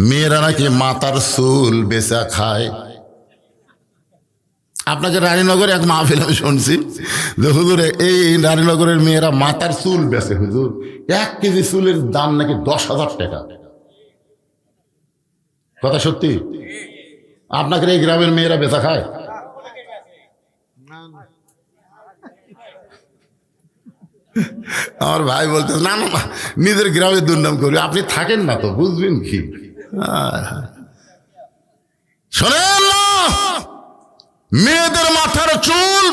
মেয়েরা নাকি মাথার চুল বেচা খায়। আপনাকে রানীনগরে এক মাহফিল আমি শুনছি যে হুজুর এই রানীনগরের মেয়েরা মাথার চুল বেচে। হুজুর 1 কেজি চুলের দাম নাকি 10,000 টাকা। কথা সত্যি? আপনাকে এই গ্রামের মেয়েরা বেচা খায়? আমার ভাই বলতে না না নিজের গ্রামে দুর্নাম করবে। আপনি থাকেন না তো বুঝবেন কি? শোনেন না, মেয়েদের মাথার চুল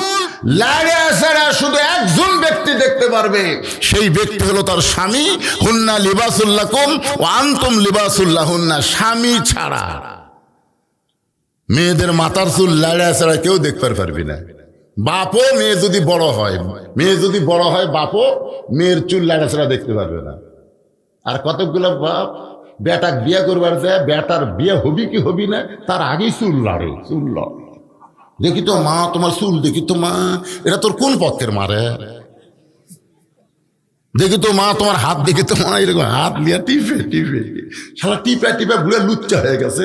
লাগে ছাড়া শুধু একজন ব্যক্তি দেখতে পারবে, সেই ব্যক্তি হলো তার স্বামী। হুন্না লিবাসুল্লাকুম ওয়া আনতুম লিবাসুল্লাহুন্না। স্বামী ছাড়া মেয়েদের মাথার চুল লাগে ছাড়া কেউ দেখতে পারবি না। বাপও মেয়ে যদি বড় হয়, বাপও মেয়ের চুল লাগা ছাড়া দেখতে পারবে না। আর কতগুলো বাপ বেটা বিয়ে করবার যায়, বেটার বিয়ে হবি কি হবি না তার আগেই চুল লাড়ে। দেখি তো মা তোমার চুল, দেখি তো মা এটা তোর কোন পক্ষের মারে, দেখি তো মা তোমার হাত, দেখি তো মা এরকম হাত নিয়ে টিপে সারা টিপে বুড়ে লুচ্চা হয়ে গেছে।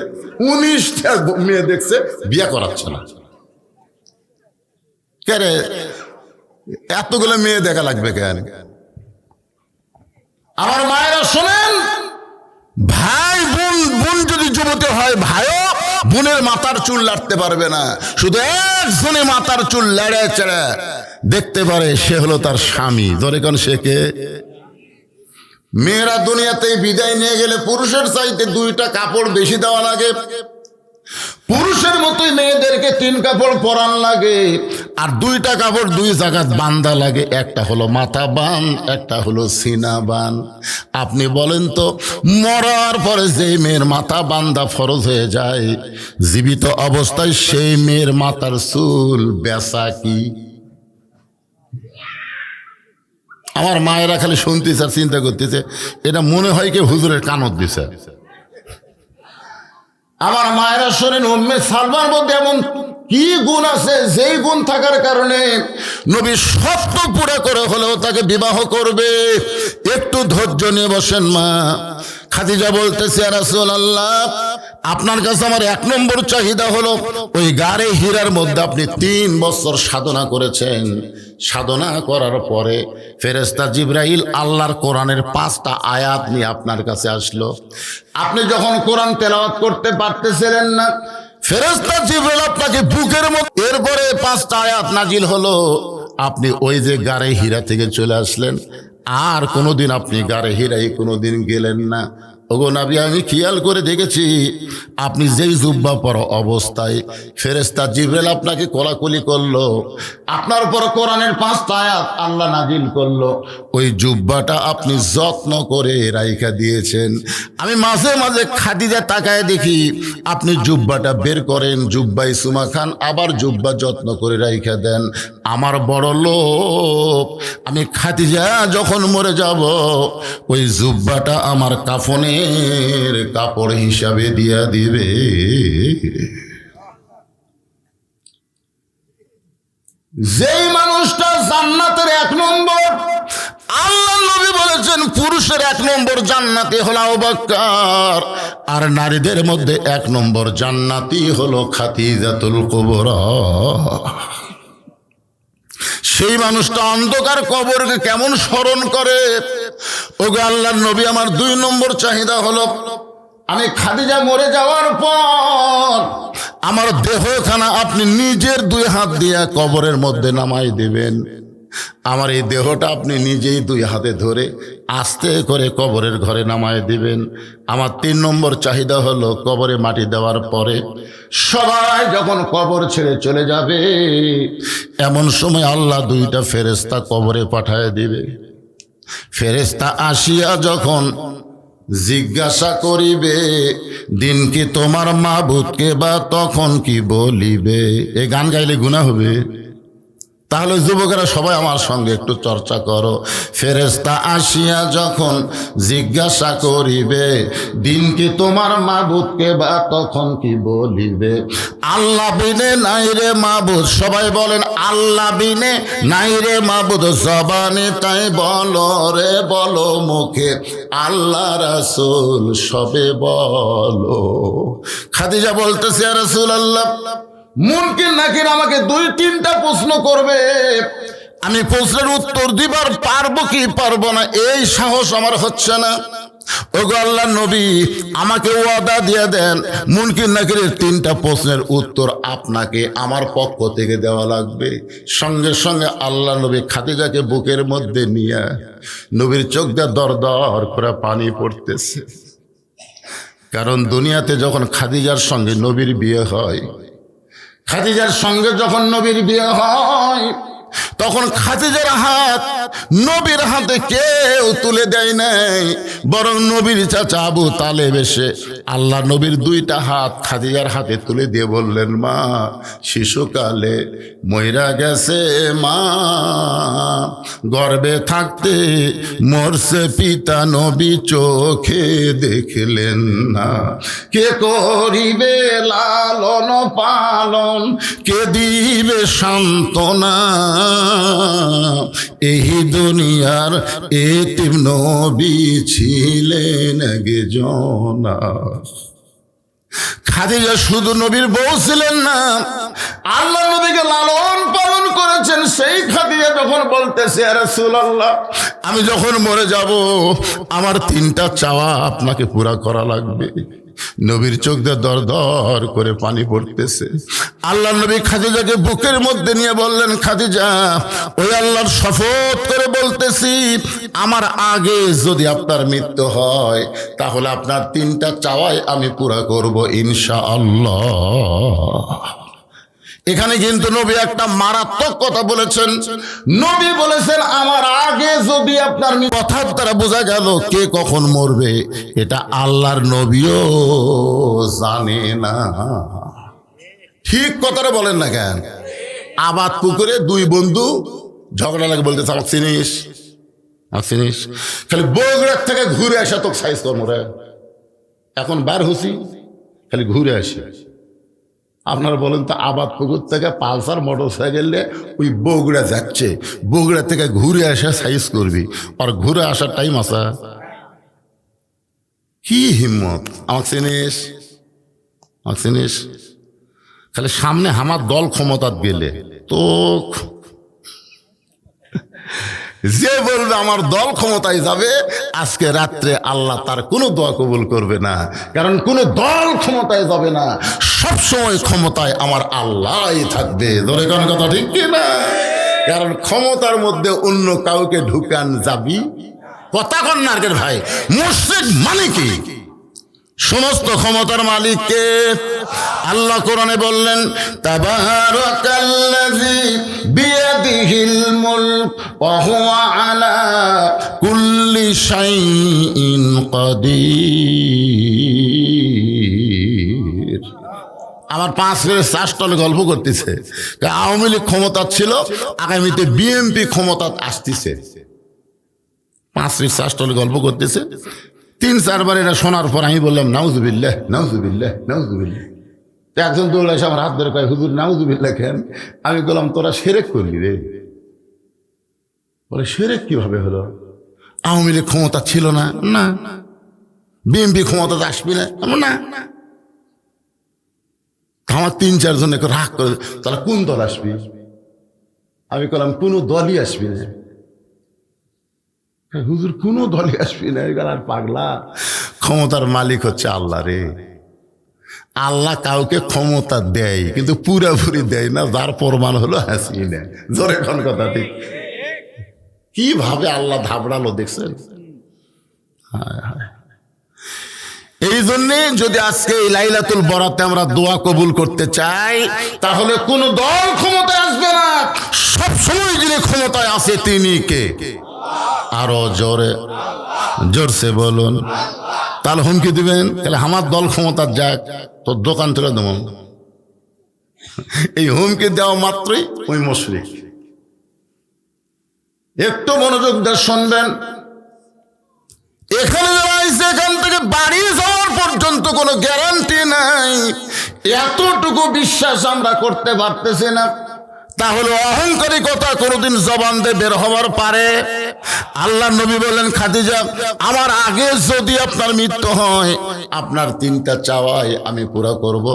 19টা মেয়ে দেখছে, বিয়ে করাচ্ছে না। কে এতগুলো মেয়ে দেখা লাগবে কেন? আমার মায়েরা শোনেন, ভাই বোন যদি যুবতী হয়, ভাইও বোনের মাথার চুল লাড়তে পারবে না। শুধু একজনে মাথার চুল লাড়ে চেড়ে দেখতে পারে, সে হলো তার স্বামী। ধরে কোন সে কে? মেয়েরা দুনিয়াতে বিদায় নিয়ে গেলে পুরুষের চাইতে 2টা কাপড় বেশি দেওয়া লাগে। পুরুষের মতোই মেয়েদেরকে 3 কাপড় পরান লাগে, আর 2টা কাপড় 2 জায়গায় বান্ধা লাগে। একটা হলো মাথা বান, একটা হলো সিনা বান। আপনি বলেন তো, মরার পরে যে মেয়ের মাথা বান্ধা ফরজ হয়ে যায়, জীবিত অবস্থায় সেই মেয়ের মাথার চুল বেচা কি? আমার মায়েরা খালি শুনতেছে আর চিন্তা করতেছে, এটা মনে হয় কি হুজুরের কানত দিছে। আমার মায়েরা শোনেন, উম্মে সালমার মধ্যে এমন কি গুণ আছে, যেই গুণ থাকার কারণে নবী শর্ত পুরো করে হলেও তাকে বিবাহ করবে। একটু ধৈর্য নিয়ে বসেন মা। খাদিজা বলতেছে, ইয়া রাসূলুল্লাহ, আপনার কাছে আমার 1 নম্বর চাহিদা হলো, ওই গারে হীরার মধ্যে আপনি 3 বছর সাধনা করেছেন। সাধনা করার পরে ফেরেশতা জিবরাইল আল্লাহর কোরআনের 5টা আয়াত নিয়ে আপনার কাছে আসলো। আপনি যখন কোরআন তেলাওয়াত করতে পারতেছিলেন না, ফেরেশতা জিবরাইল আপনাকে বুকের মধ্যে, এরপরে 5টা আয়াত নাজিল হলো। আপনি ওই যে গারে হীরা থেকে চলে আসলেন, আর কোনোদিন আপনি গারে হীরায় কোনোদিন গেলেন না। ওগো নবী, আমি খেয়াল করে দেখেছি, আপনি যেই জুব্বা পরা অবস্থায় ফেরেশতা জিবরাইল আপনাকে কোলাকুলি করলো, আপনার উপর কোরআনের 5টা আয়াত আল্লাহ নাজিল করলো, ওই জুব্বাটা আপনি যত্ন করে রাইখা দিয়েছেন। আমি মাঝে মাঝে খাদিজা তাকায় দেখি, আপনি জুব্বাটা বের করেন, জুব্বাই সুমা খান, আবার জুব্বা যত্ন করে রাইখা দেন। আমার বড় লোভ, আমি খাদিজা যখন মরে যাব, ওই জুব্বাটা আমার কাফনের কাপড় হিসাবে দিয়া দিবে। যেই মানুষটা জান্নাতের 1 নম্বর, আল্লাহ নবী বলেছেন পুরুষের 1 নম্বর জান্নাতি হলো আবু বকর, আর নারীদের মধ্যে 1 নম্বর জান্নাতি হলো খাদিজাতুল কুবরা। সেই মানুষটা অন্ধকার কবরকে কেমন স্মরণ করে। ওগো আল্লাহর নবী, আমার 2 নম্বর চাহিদা হলো, আমি খাদিজা মরে যাওয়ার পর আমার দেহখানা আপনি নিজের 2 হাত দিয়ে কবরের মধ্যে নামাই দিবেন। আমার এই দেহটা আপনি নিজেই 2 হাতে ধরে আস্তে করে কবরের ঘরে নামায় দিবেন। আমার 3 নম্বর চাহিদা হলো, কবরে মাটি দেওয়ার পরে সবাই যখন কবর ছেড়ে চলে যাবে, এমন সময় আল্লাহ 2টা ফেরেশতা কবরে পাঠায় দিবে। ফেরেশতা আসিয়া যখন জিজ্ঞাসা করিবে, দিন কি তোমার মাবুদকে, বা তখন কি বলিবে? এই গান গাইলে গুনাহ হবে? তাহলে যুবকেরা সবাই আমার সঙ্গে একটু চর্চা করো। ফেরেশতা আসিয়া যখন জিজ্ঞাসা করিবে, দিন কি তোমার মাবুদকে, বা তখন কি বলিবে? আল্লাহ বিনে নাই রে মাবুদ। সবাই বলেন আল্লাহ বিনে নাই রে মাবুদ। জবানে তাই বলো রে বলো, মুখে আল্লাহ রাসূল সবে বলো। খাদিজা বলতেছে, ইয়া রাসূলুল্লাহ, মুনকির নাকির আমাকে 2-3টা প্রশ্ন করবে, আমি প্রশ্নের উত্তর দিবার পারবো কি পারবো না এই সাহস আমার হচ্ছে না। ওগো আল্লাহর নবী, আমাকে ওয়াদা দিয়ে দেন, মুনকির নাকিরের 3টা প্রশ্নের উত্তর আপনাকে আমার পক্ষ থেকে দেওয়া লাগবে। সঙ্গে সঙ্গে আল্লাহ নবী খাদিজাকে বুকের মধ্যে নিয়ে, নবীর চোখ দিয়ে দর দর করে পানি পড়তেছে। কারণ দুনিয়াতে যখন খাদিজার সঙ্গে নবীর বিয়ে হয়, খাদিজার সঙ্গে যখন নবীর বিয়ে হয়, তখন খাদিজার হাত নবীর হাতে কেউ তুলে দেয় নাই, বরং নবীর চাচা আবু তালেব এসে আল্লাহ নবীর 2টা হাত খাদিজার হাতে তুলে দিয়ে বললেন, মা শিশুকালে মইরা গেছে মা, গর্ভে থাকতে মরছে পিতা, নবী চোখে দেখলেন না। কে করিবে লালন পালন, কে দিবে সান্ত্বনা, এই দুনিয়ার এতিম নবী ছিলেন একজনা। খাদিজা শুধু নবীর বউ ছিলেন না, আল্লাহ নবীকে লালন পালন করেছেন। সেই খাদিজা যখন বলতেছে, ইয়া রাসূলুল্লাহ, আমি যখন মরে যাব আমার 3টা চাওয়া আপনাকে পুরা করা লাগবে। নবীর চোখ দিয়ে দর দর করে পানি পড়তেছে। আল্লাহ নবী খাদিজাকে বুকের মধ্যে নিয়ে বললেন, খাদিজা, ওই আল্লাহর শপথ করে বলতেছি, আমার আগে যদি আপনার মৃত্যু হয় তাহলে আপনার 3টা চাওয়াই আমি পুরা করব ইনশাআল্লাহ। এখানে কিন্তু নবী একটা মারাত্মক কথা বলেছেন। নবী বলেছেন, আমার আগে যদি আপনার, কথার দ্বারা বোঝা গেল কে কখন মরবে এটা আল্লাহর নবীও জানে না। ঠিক কথাটা বলেন না কেন? আবাদ পুকুরে 2 বন্ধু ঝগড়া লাগে, বলতেছে, আমাকে চিনিস, আমাকে চিনিস, খালি বগুড়ার থেকে ঘুরে আসা তো সাইজ কর্ম রে, এখন বার হুসি খালি ঘুরে আসে। আপনারা বলেন তো, আবাদ পুকুর থেকে পালসার মোটরসাইকেল ওই বগুড়া যাচ্ছে, বগুড়া থেকে ঘুরে আসা সাইজ করবি, আর ঘুরে আসার টাইম আসা? কি হিম্মত! আমাকে চিনিস, আমাকে চিনিস, খালি সামনে আমার দল ক্ষমতাত গেলে তো যে বলবে আমার দল ক্ষমতায় যাবে, আজকে রাত্রে আল্লাহ তার কোনো দোয়া কবুল করবে না। কারণ কোনো দল ক্ষমতায় যাবে না, সব সময় ক্ষমতায় আমার আল্লাহই থাকবে। ধরে কোন কথা ঠিক কি না? কারণ ক্ষমতার মধ্যে অন্য কাউকে ঢুকান যাবি কথা কন না রে ভাই। মুশরিক মানে কি? সমস্ত ক্ষমতার মালিককে আল্লাহ কোরআনে বললেন, তাবারাকাল্লাযী বিয়াদিহিল মুলক ওয়া হুয়া আলা কুল্লি শাইইন কাদির। আমার 5 মিনিট 4 টলে গল্প করতেছে, আওয়ামী লীগ ক্ষমতা ছিল, আগামীতে বিএনপি ক্ষমতা আসতেছে। 5 মিনিট 4 টলে গল্প করতেছে। 3-4 বার এটা শোনার পর আমি বললাম, নাউজুবিল্লাহ নাউজুবিল্লাহ নাউজুবিল্লাহ। একজন দৌড়ে এসে আমার হাত ধরে কয়, হুজুর নাউজুবিল্লাহ কেন? আমি বললাম, তোরা শিরক করলি রে। বলে, শিরক কিভাবে হলো? আওয়ামী লীগ ক্ষমতা ছিল না, না। বিএনপি ক্ষমতা আসবি না, না। আমার 3-4 জন রাগ করে, তাহলে কোন দল আসবি? আমি বললাম, কোন দলই আসবি না। হুজুর কোনো দলে আসবি না, আর পাগলা। ক্ষমতার মালিক হচ্ছে আল্লাহ রে। আল্লাহ কাউকে ক্ষমতা দেয়, কিন্তু পুরাপুরি দেয় না, যার প্রমাণ হলো হাসিনা। জোরে কোন কথা ঠিক? কিভাবে আল্লাহ ধাবড়ালো দেখছেন? এই জন্যে যদি আজকে এই লাইলাতুল বরাতে আমরা দোয়া কবুল করতে চাই, তাহলে কোন দল ক্ষমতায় আসবে না, সব সময় যিনি ক্ষমতায় আছে তিনি কে? আরো জোরে জোরসে বলুন। তাহলে হুমকি দিবেন, তাহলে আমার দল ক্ষমতা যাক, তোর দোকান তুলে দেব। এই হুমকি দেওয়া মাত্রই ওই মুশরিক। একটু মনোযোগ দিয়ে শুনবেন। এখানে যারা আইছে এখান থেকে বাড়ি যাওয়ার পর্যন্ত কোনো গ্যারান্টি নাই, এতটুকু বিশ্বাস আমরা করতে পারতেছি না। তাহলে অহংকারিকতা কোনোদিন জবান দিয়ে বের হওয়ার পারে? আল্লাহ নবী বলেন, খাদিজা আমার আগে যদি আপনার মৃত্যু হয় আপনার 3টা চাওয়াই আমি পুরা করব।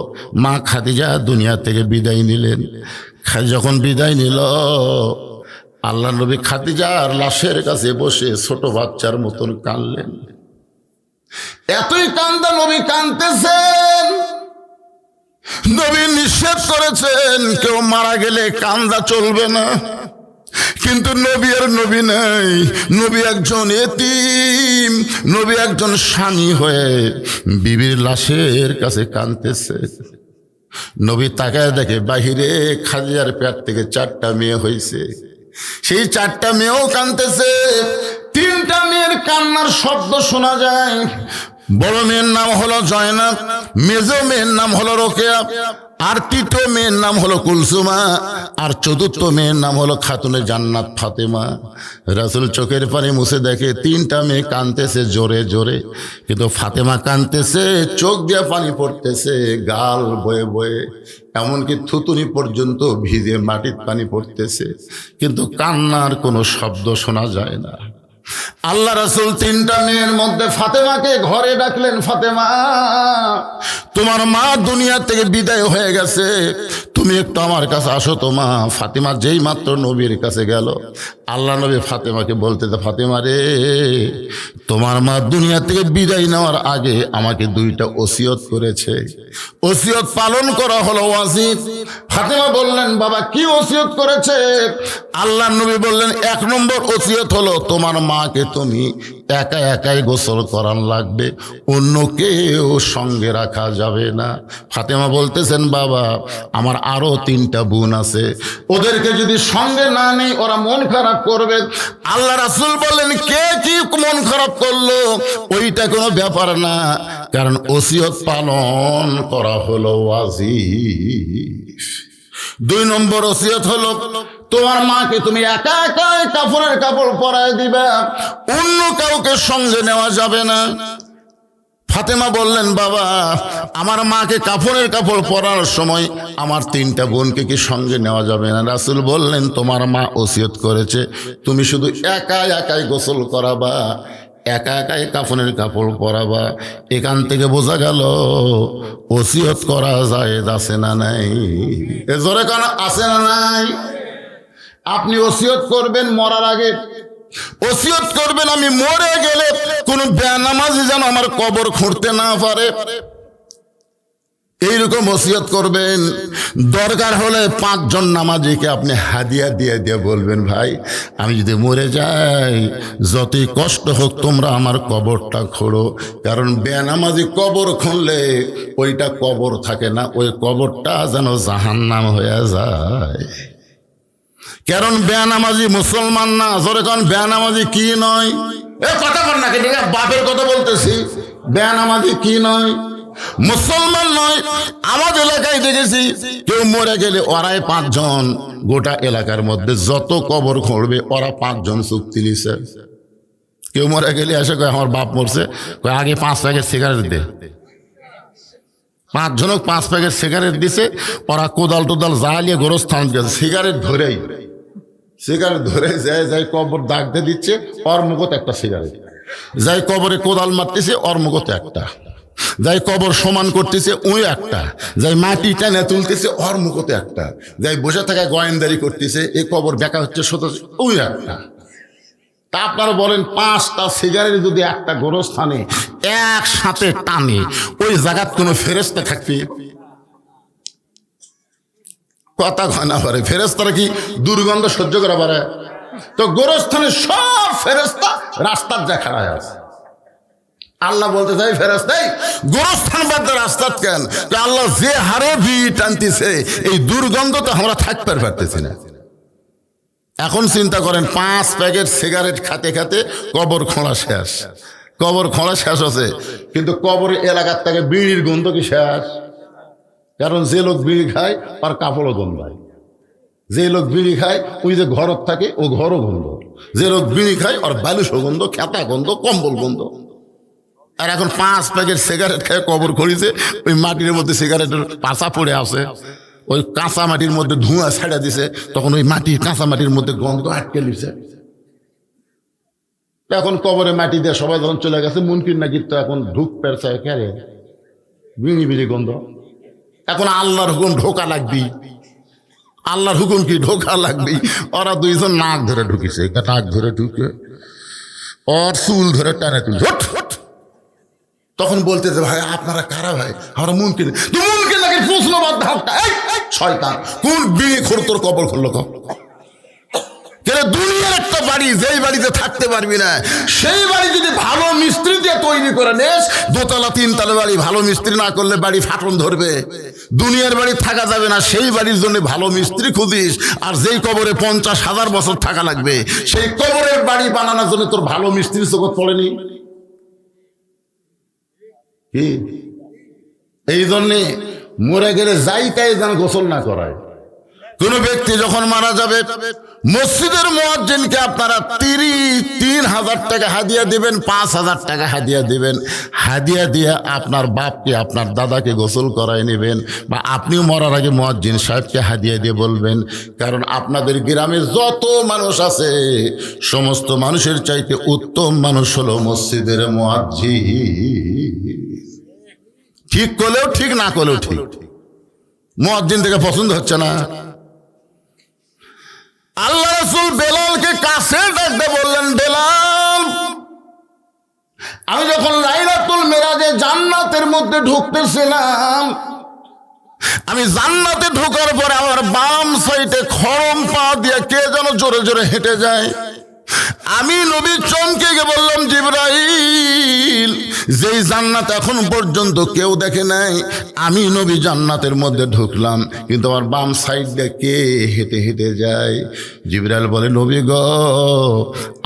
মা খাদিজা দুনিয়া থেকে বিদায় নিলেন। যখন বিদায় নিল, আল্লাহ নবী খাদিজার লাশের কাছে বসে ছোট বাচ্চার মতন কাঁদলেন। এতই কান্দা, নবী কাঁদতেছেন। নবী নিষেধ করেছেন কেউ মারা গেলে কান্দা চলবে না, কিন্তু নবী আর নবী নাই। নবী একজন এতিম, নবী একজন স্বামী হয়ে বিবির লাশের কাছে কাঁদতেছে। নবী তাকায় দেখে বাহিরে খাদিজার পেট থেকে 4টা মেয়ে হয়েছে। সেই 4টা মেয়েও কাঁদতেছে। 3টা মেয়ের কান্নার শব্দ শোনা যায়। বড় মেয়ের নাম হলো জয়নাব, মেজো মেয়ের নাম হলো রোকেয়া, আর 3য় মেয়ের নাম হলো কুলসুমা, আর 4র্থ মেয়ের নাম হলো খাতুনে জান্নাত ফাতেমা। রাসূল চোখের পানি মুছে দেখে 3টা মেয়ে কাঁদতেছে জোরে জোরে, কিন্তু ফাতেমা কাঁদতেছে, চোখ দিয়ে পানি পড়তেছে, গাল বয়ে বয়ে, এমনকি থুতুনি পর্যন্ত ভিজে মাটির পানি পড়তেছে, কিন্তু কান্নার কোনো শব্দ শোনা যায় না। আল্লাহ রাসূল 3টা মেয়ের মধ্যে ফাতেমাকে ঘরে ডাকলেন। ফাতেমা, তোমার মা দুনিয়া থেকে বিদায় হয়ে গেছে, তুমি একটু আমার কাছে আসো তো মা। ফাতেমা যেই মাত্র নবীর কাছে গেল, আল্লাহ নবী ফাতেমাকে বলতে, ফাতেমা রে, তোমার মা দুনিয়া থেকে বিদায় নেওয়ার আগে আমাকে 2টা ওসিয়ত করেছে, ওসিয়ত পালন করা হলো ওয়াজিব। ফাতেমা বললেন, বাবা কি ওসিয়ত করেছে? আল্লাহ নবী বললেন, 1 নম্বর ওসিয়ত হলো তোমার মাকে তুমি একা একাই গোসল করান লাগবে, অন্য কেউ সঙ্গে রাখা যাবে না। ফাতেমা বলতেছেন, বাবা আমার আরো 3টা বোন আছে, ওদেরকে যদি সঙ্গে না নেই ওরা মন খারাপ করবে। আল্লাহ রাসূল বললেন, কে কি মন খারাপ করলো ওইটা কোনো ব্যাপার না, কারণ ওসিয়ত পালন করা হলো ওয়াজিব। 2 নম্বর ওসিয়ত হলো তোমার মাকে তুমি একা একাই কাফনের কাপড় পরায় দিবা, অন্য কাউকে সঙ্গে নেওয়া যাবে না। ফাতেমা বললেন, বাবা আমার মাকে কাফনের কাপড় পরানোর সময় আমার 3টা বোনকে কি সঙ্গে নেওয়া যাবে না? রাসূল বললেন, তোমার মা ওসিয়ত করেছে তুমি শুধু একা একাই গোসল করাবা, একা একাই কাফনের কাপড় পরাবা। এখান থেকে বোঝা গেল ওসিয়ত করা জায়েজ আছে না নাই? এ জোরে কানা আছে না নাই? আপনি ওসিয়ত করবেন মরার আগে, ওসিয়ত করবেন আমি মরে গেলে কোন বেনামাজি যেন আমার কবর খুঁড়তে না পারে, এইরকম ওসিয়ত করবেন। দরকার হলে 5 জন নামাজিকে আপনি হাদিয়া দিয়ে দিয়ে বলবেন, ভাই আমি যদি মরে যাই যতই কষ্ট হোক তোমরা আমার কবরটা খোঁড়ো, কারণ বেনামাজি কবর খুঁড়লে ওইটা কবর থাকে না, ওই কবরটা যেন জাহান্নাম হয়ে যায়। কারণ বেনামাজি মুসলমান না। জোরে কারণ বেনামাজি কি নয়? এ কথা বল না, কিন্তু বাপের কথা বলতেছি। বেনামাজি কি নয়? মুসলমান নয়। আমাদের এলাকায় দেখেছি কেউ মরে গেলে ওরাই 5 জন, গোটা এলাকার মধ্যে যত কবর খুঁড়বে ওরা 5 জন চুক্তি নিছে। কেউ মরে গেলে এসে কয় আমার বাপ মরছে, কয় আগে 5 প্যাকেট সিগারেট দে। 5 জনক 5 প্যাকেট সিগারেট দিছে। ওরা কোদাল টোদাল জ্বালিয়ে গোরস্থান গেছে, সিগারেট ধরে যায় যাই কবর দাগ দিয়ে দিচ্ছে, ওর মুখত একটা সিগারেট। যাই কবরে কোদাল মারতেছে, ওর মুখত একটা। যাই কবর সমান করতেছে ওই একটা। যাই মাটি টেনে তুলতেছে, ওর মুখতে একটা। যাই বসে থাকা গোয়েন্দারি করতেছে, এই কবর বেকা হচ্ছে ওই একটা। তা আপনারা বলেন 5টা সিগারেট যদি একটা গোরস্থানে একসাথে টানে, ওই জায়গাত কোনো ফেরেশতা থাকবে? কথা কয় না পারে। ফেরেশতারা কি দুর্গন্ধ সহ্য করা পারে? তো গোরস্থানে সব ফেরেশতা রাস্তার যা খাড়ায় আছে। আল্লাহ বলতে চাই, ফেরেশতাই গোরস্থান বাদ রাস্তার কেন? আল্লাহ যে হারে ভিড় টানতেছে, এই দুর্গন্ধ তো আমরা থাকতে পারতেছি না। এখন চিন্তা করেন, 5 প্যাকেট সিগারেট খাতে খাতে কবর খোঁড়া শেষ। কবর খোঁড়া শেষ আছে, কিন্তু কবরের এলাকার থেকে বিড়ির গন্ধ কি শেষ? কারণ যে লোক বিড়ি খায় আর কাপড়ও গন্ধায়। যে লোক বিড়ি খায় ওই যে ঘরত থাকে ও ঘরও গন্ধ, যে লোক বিড়ি খায় ওর বালুসও গন্ধ, খেতা গন্ধ, কম্বল গন্ধ। আর এখন 5 প্যাকেট সিগারেট খেয়ে কবর করেছে, ওই মাটির মধ্যে সিগারেটের পাশা পড়ে আছে, ওই কাঁচা মাটির মধ্যে ধোঁয়া ছেড়ে দিছে, তখন ওই মাটির কাঁচা মাটির মধ্যে গন্ধ আটকে লিছে। এখন কবরে মাটি দিয়ে সবাই যখন চলে গেছে, মুনকির নাকির তো এখন ঢুক পেরছায় খেলে বিড়ি বিড়ি গন্ধ। এখন আল্লাহর হুকুম ঢোকা লাগবি, আল্লাহর হুকুম কি ঢোকা লাগবি। ওরা দুইজন নাক ধরে ঢুকিছে, নাক ধরে ঢুকে ওর চুল ধরে টানে তুল, তখন বলতেছে ভাই আপনারা কারা ভাই? আমরা মুনকির। তুই মুনকির নাকি প্রশ্ন বাদ ধাপটা, এই শয়তান কোন বিড়ি খোর তোর কবর খুললো ক? দুনিয়ার একটা বাড়ি, যেই বাড়িতে থাকতে পারবি না, সেই বাড়ি যদি ভালো মিস্ত্রি দিয়ে তৈরি করে নেস, 2তলা 3তলা বাড়ি ভালো মিস্ত্রি না করলে বাড়ি ফাটন ধরবে। দুনিয়ার বাড়ি থাকা যাবে না, সেই বাড়ির জন্য ভালো মিস্ত্রি খুঁজিস, আর যেই কবরে 50,000 বছর থাকা লাগবে, সেই কবরের বাড়ি বানানোর জন্য তোর ভালো মিস্ত্রি জগৎ পড়েনি। কি এই জন্যে মরে গেলে যাই তাই যেন গোসল না করায়। কোন ব্যক্তি যখন মারা যাবে, মসজিদের মুয়াজ্জিনকে আপনারা 3,000 টাকা হাদিয়া দিবেন, 5,000 টাকা হাদিয়া দিবেন। হাদিয়া দিয়ে আপনার বাপকে আপনার দাদাকে গোসল করায় নেবেন, বা আপনিও মরার আগে মুয়াজ্জিন সাহেবকে হাদিয়া দিয়ে বলবেন, কারণ আপনাদের গ্রামে যত মানুষ আছে সমস্ত মানুষের চাইতে উত্তম মানুষ হলো মসজিদের মুয়াজ্জিন। ঠিক করলেও ঠিক, না করলেও ঠিক, মুয়াজ্জিন থেকে পছন্দ হচ্ছে না। আল্লাহ রাসূল বেলালকে কাছে ডাকতে বললেন, বেলাল আমি যখন লাইলাতুল মিরাজে জান্নাতের মধ্যে ঢুকতেছিলাম, আমি জান্নাতে ঢোকার পরে আমার বাম সাইডে খড়ম পা দিয়ে কে যেন জোরে জোরে হেঁটে যায়। আমি নবী চমকে গিয়ে বললাম, জিবরাইল, যেই জান্নাত এখন পর্যন্ত কেউ দেখে নাই, আমি নবী জান্নাতের মধ্যে ঢুকলাম, কিন্তু আমার বাম সাইড দিয়ে কে হেঁটে হেঁটে যায়? জিবরাইল বলে, নবী গো,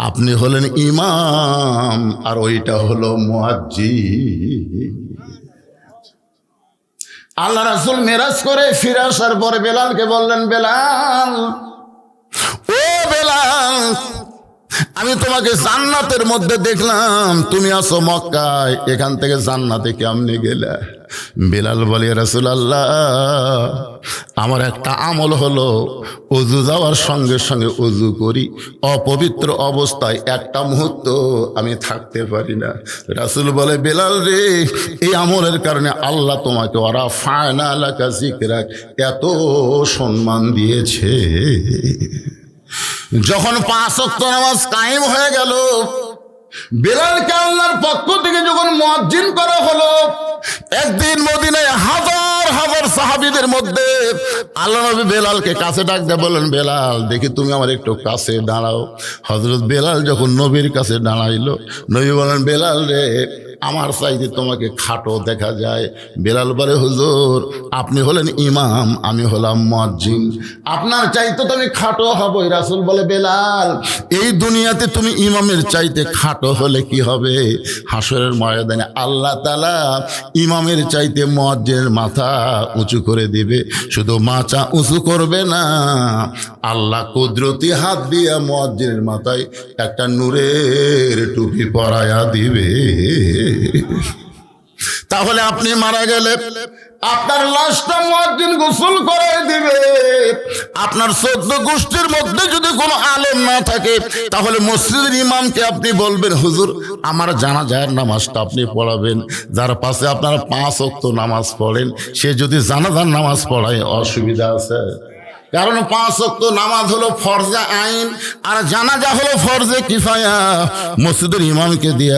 আপনি হলেন ইমাম আর ওইটা হলো মুয়াজ্জিন। আল্লাহ রাসূল মেরাজ করে ফিরে আসার পরে বেলালকে বললেন, বেলাল, ও বেলাল, আমি তোমাকে জান্নাতের মধ্যে দেখলাম, তুমি আছো মক্কায়, এখান থেকে জান্নাতে কেমনে গেলে? বেলাল বলে, রাসূলুল্লাহ, আমার একটা আমল হলো ওযু যাওয়ার সঙ্গে সঙ্গে ওযু করি, অপবিত্র অবস্থায় একটা মুহূর্ত আমি থাকতে পারি না। রাসূল বলে, বেলাল রে, এই আমলের কারণে আল্লাহ তোমাকে ওরা ফায়না লাকা যিকরাক এত সম্মান দিয়েছে। যখন 5 ওয়াক্ত নামাজ কায়েম হয়ে গেল, বেলালকে আল্লাহর পক্ষ থেকে যখন মুয়াজ্জিন করা হলো, একদিন মদিনায় হাজার হাজার সাহাবীদের মধ্যে আল্লাহ নবী বেলালকে কাছে ডাক দিয়ে বললেন, বেলাল দেখি তুমি আমার একটু কাছে দাঁড়াও। হযরত বেলাল যখন নবীর কাছে দাঁড়াইলো, নবী বলেন, বেলাল রে, আমার চাইতে তোমাকে খাটো দেখা যায়। বেলাল বলে, হুজুর, আপনি হলেন ইমাম, আমি হলাম মুয়াজ্জিন, আপনার চাইতে তো আমি খাটো হবই। রাসূল বলে, বেলাল, এই দুনিয়াতে তুমি ইমামের চাইতে খাটো হলে কি হবে? হাসরের ময়দানে আল্লাহ তাআলা ইমামের চাইতে মুয়াজ্জিনের মাথা উঁচু করে দিবে। শুধু মাথা উঁচু করবে না, আল্লাহ কুদরতি হাত দিয়ে মুয়াজ্জিনের মাথায় একটা নূরের টুপি পরায়া দিবে। তাহলে আপনি মারা গেলে আপনার লাশটা মুয়াজ্জিন গোসল করায় দিবে। আপনার 14 গোষ্ঠীর মধ্যে যদি কোনো আলেম না থাকে, তাহলে মসজিদের ইমামকে আপনি বলবেন, হুজুর আমার জানাজার নামাজটা আপনি পড়াবেন। যার পাশে আপনারা 5 ওয়াক্ত নামাজ পড়েন, সে যদি জানাজার নামাজ পড়ায়, অসুবিধা আছে? কারণ 5 ওয়াক্ত নামাজ হলো ফরজে আইন, আর জানাজা হলো ফরজে কিফায়া। মসজিদের ইমামকে দিয়ে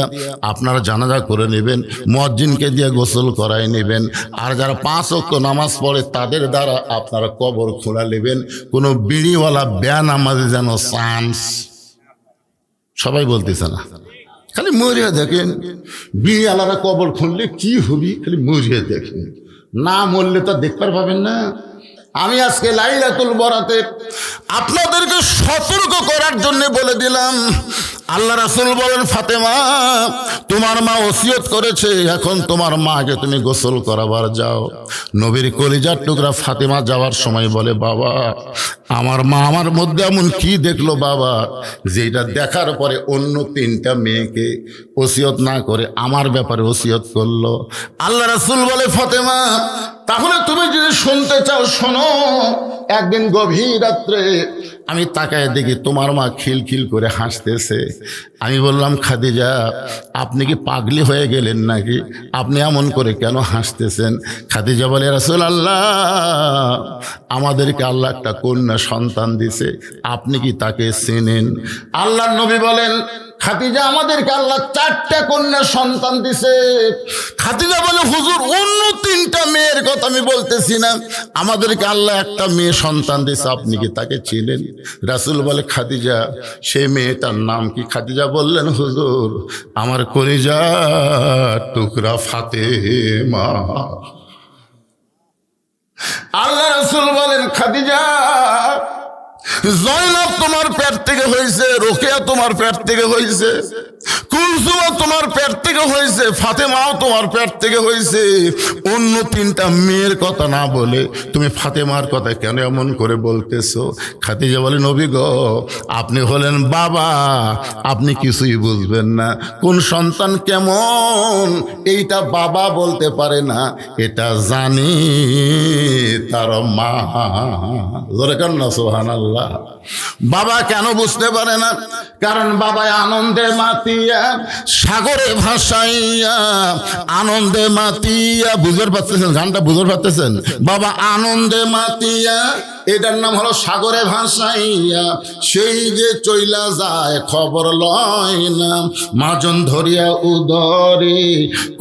আপনারা জানাজা করে নেবেন, মুয়াজ্জিনকে দিয়ে গোসল করায় নেবেন, আর যারা 5 ওয়াক্ত নামাজ পড়ে তাদের দ্বারা আপনারা কবর খোলা নেবেন। কোনো বিড়িওয়ালা বেনামাজি যেন চান্স, সবাই বলতেছে না, খালি মরিয়া দেখেন, বিড়িওয়ালারা কবর খুললে কি হবি, খালি মরিয়া দেখেন, না মরলে তো দেখতে পাবেন না। আমি আজকে লাইলাতুল বরাতে আপনাদেরকে সতর্ক করার জন্য বলে দিলাম। আল্লাহ রাসূল বলেন, ফাতেমা, তোমার মা ওসিয়ত করেছে, এখন তোমার মাকে তুমি গোসল করাবার যাও। নবীর কলিজার টুকরা ফাতেমা যাওয়ার সময় বলে, বাবা আমার মা আমার মধ্যে এমন কি দেখলো বাবা, যেটা দেখার পরে অন্য 3টা মেয়েকে ওসিয়ত না করে আমার ব্যাপারে ওসিয়ত করলো। আল্লাহ রাসূল বলে, ফাতেমা তাহলে তুমি যদি শুনতে চাও শোনো। একদিন গভীর রাত্রে আমি তাকায় দেখি তোমার মা খিলখিল করে হাসতেছে। আমি বললাম, খাদিজা আপনি কি পাগলি হয়ে গেলেন নাকি? আপনি এমন করে কেন হাসতেছেন? খাদিজা বলে, রাসূলুল্লাহ আমাদেরকে আল্লাহ একটা কন্যা সন্তান দিছে, আপনি কি তাকে চেনেন? আল্লাহর নবী বলেন, খাদিজা আমাদেরকে আল্লাহ 4টা কন্যা সন্তান দিছে। খাদিজা বলে, হুজুর অন্য 3টা মেয়ের কথা আমি বলতেছি না, আমাদেরকে আল্লাহ একটা মেয়ে সন্তান দিছে, আপনি কি তাকে চিনেন? রাসূল বলে, খাদিজা সেই মেয়েটার নাম কি? খাদিজা বললেন, হুজুর আমার কলিজার টুকরা ফাতেমা। আল্লাহ রাসূল বলেন, খাদিজা জয়নাব তোমার পেট থেকে হয়েছে, রোকেয়া তোমার পেট থেকে হয়েছে, কুলসুমা তোমার পেট থেকে হয়েছে, ফাতেমাও তোমার পেট থেকে হয়েছে। অন্য 3টা মেয়ের কথা না বলে তুমি ফাতেমার কথা কেন এমন করে বলতেছো? খাদিজা বলে, নবী গো আপনি হলেন বাবা, আপনি কিছুই বুঝবেন না। কোন সন্তান কেমন এইটা বাবা বলতে পারে না, এটা জানি তার মা। জোরে কান না সুবহানাল্লাহ। বাবা কেন বুঝতে পারে না? কারণ বাবা আনন্দে মাতিয়া, সাগরে ভাসাইয়া, আনন্দে মাতিয়া, বুঝতে পারতেছেন গানটা? বুঝতে পারতেছেন? বাবা আনন্দে মাতিয়া, এটার নাম হলো সাগরে ভাসাইয়া, সেই যে চইলা যায় খবর লয় না। মাজন ধরিয়া উদরে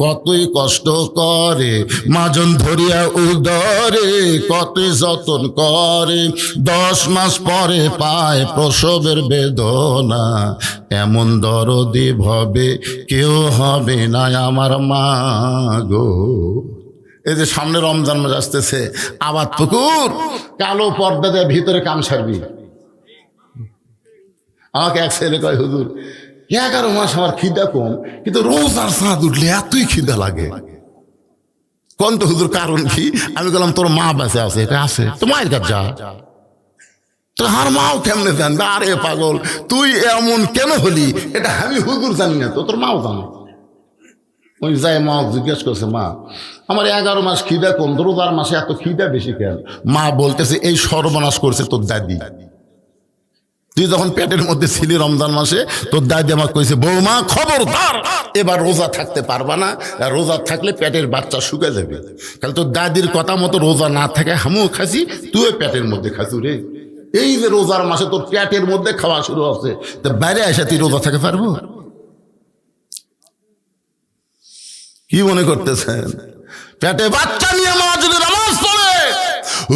কতই কষ্ট করে, মাজন ধরিয়া উদরে কতই যতন করে, 10 মাস পরে পায় প্রসবের বেদনা। এমন দরদি ভবে কেউ হবে না আমার মা গো। এই যে সামনে রমজান মাস আসতেছে, আবাদ পুকুর কালো পর্দা দিয়ে ভিতরে কাম সারবি। আমাকে এক ছেলে কয়, হুজুর 11 মাস আমার খিদা কম, কিন্তু রোজার চাঁদ উঠলে এতই খিদা লাগে। কোন তো হুজুর কারণ কি? আমি বললাম, তোর মা বেঁচে আছে, এটা আছে তো মায়ের কাছে যা। তো আর মাও কেমনে জানবে? আরে পাগল তুই এমন কেন হলি, এটা আমি হুজুর জানি না, তো তোর মাও জানো। ওই যাই মা জিজ্ঞেস করছে, মা আমার 11 মাস খিদা কম, রোজার মাসে এত খিদা বেশি কেন? মা বলতেছে, এই সর্বনাশ করছে তোর দাদি। তুই যখন পেটের মধ্যে ছিলি রমজান মাসে, তোর দাদি আমাকে কইছে, বৌমা খবরদার এবার রোজা থাকতে পারবা না, রোজা থাকলে পেটের বাচ্চা শুকে যাবে। তাহলে তোর দাদির কথা মতো রোজা না থাকে আমিও খাসি, তুই পেটের মধ্যে খাসু রে। এই যে রোজার মাসে তোর পেটের মধ্যে খাওয়া শুরু হচ্ছে, তো বাইরে এসে তুই রোজা থাকতে পারবো? কি মনে করতেছেন? পেটে বাচ্চা নিয়ে মা যদি নামাজ পড়ে,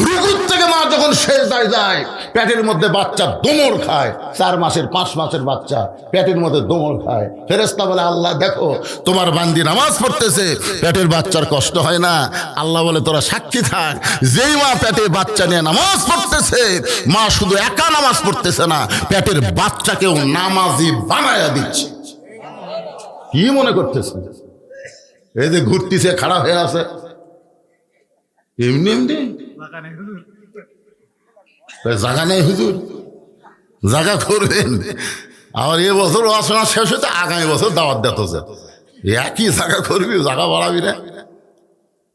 রুকুর থেকে মা যখন সেজদায় যায়, পেটের মধ্যে বাচ্চা দোমড় খায়। 4 মাসের 5 মাসের বাচ্চা পেটের মধ্যে দোমড় খায়। ফেরেশতা বলে, আল্লাহ দেখো তোমার বান্দি নামাজ পড়তেছে, পেটের বাচ্চার কষ্ট হয় না। আল্লাহ বলে, তোরা সাক্ষী থাক, যেই মা পেটে বাচ্চা নিয়ে নামাজ পড়তেছে, মা শুধু একা নামাজ পড়তেছে না, পেটের বাচ্চাকেও নামাজি বানায়া দিচ্ছে। কি মনে করতেছে? এই যে ঘুরতেছে, খাড়া হয়ে আছে, এমনি এমনি জায়গা নেই হুজুর, জায়গা করবেন। আর এ বছর আসনা শেষ হতে আগামী বছর দাওয়াত দিতেছে, একই জায়গা করবি, জায়গা বাড়াবি না।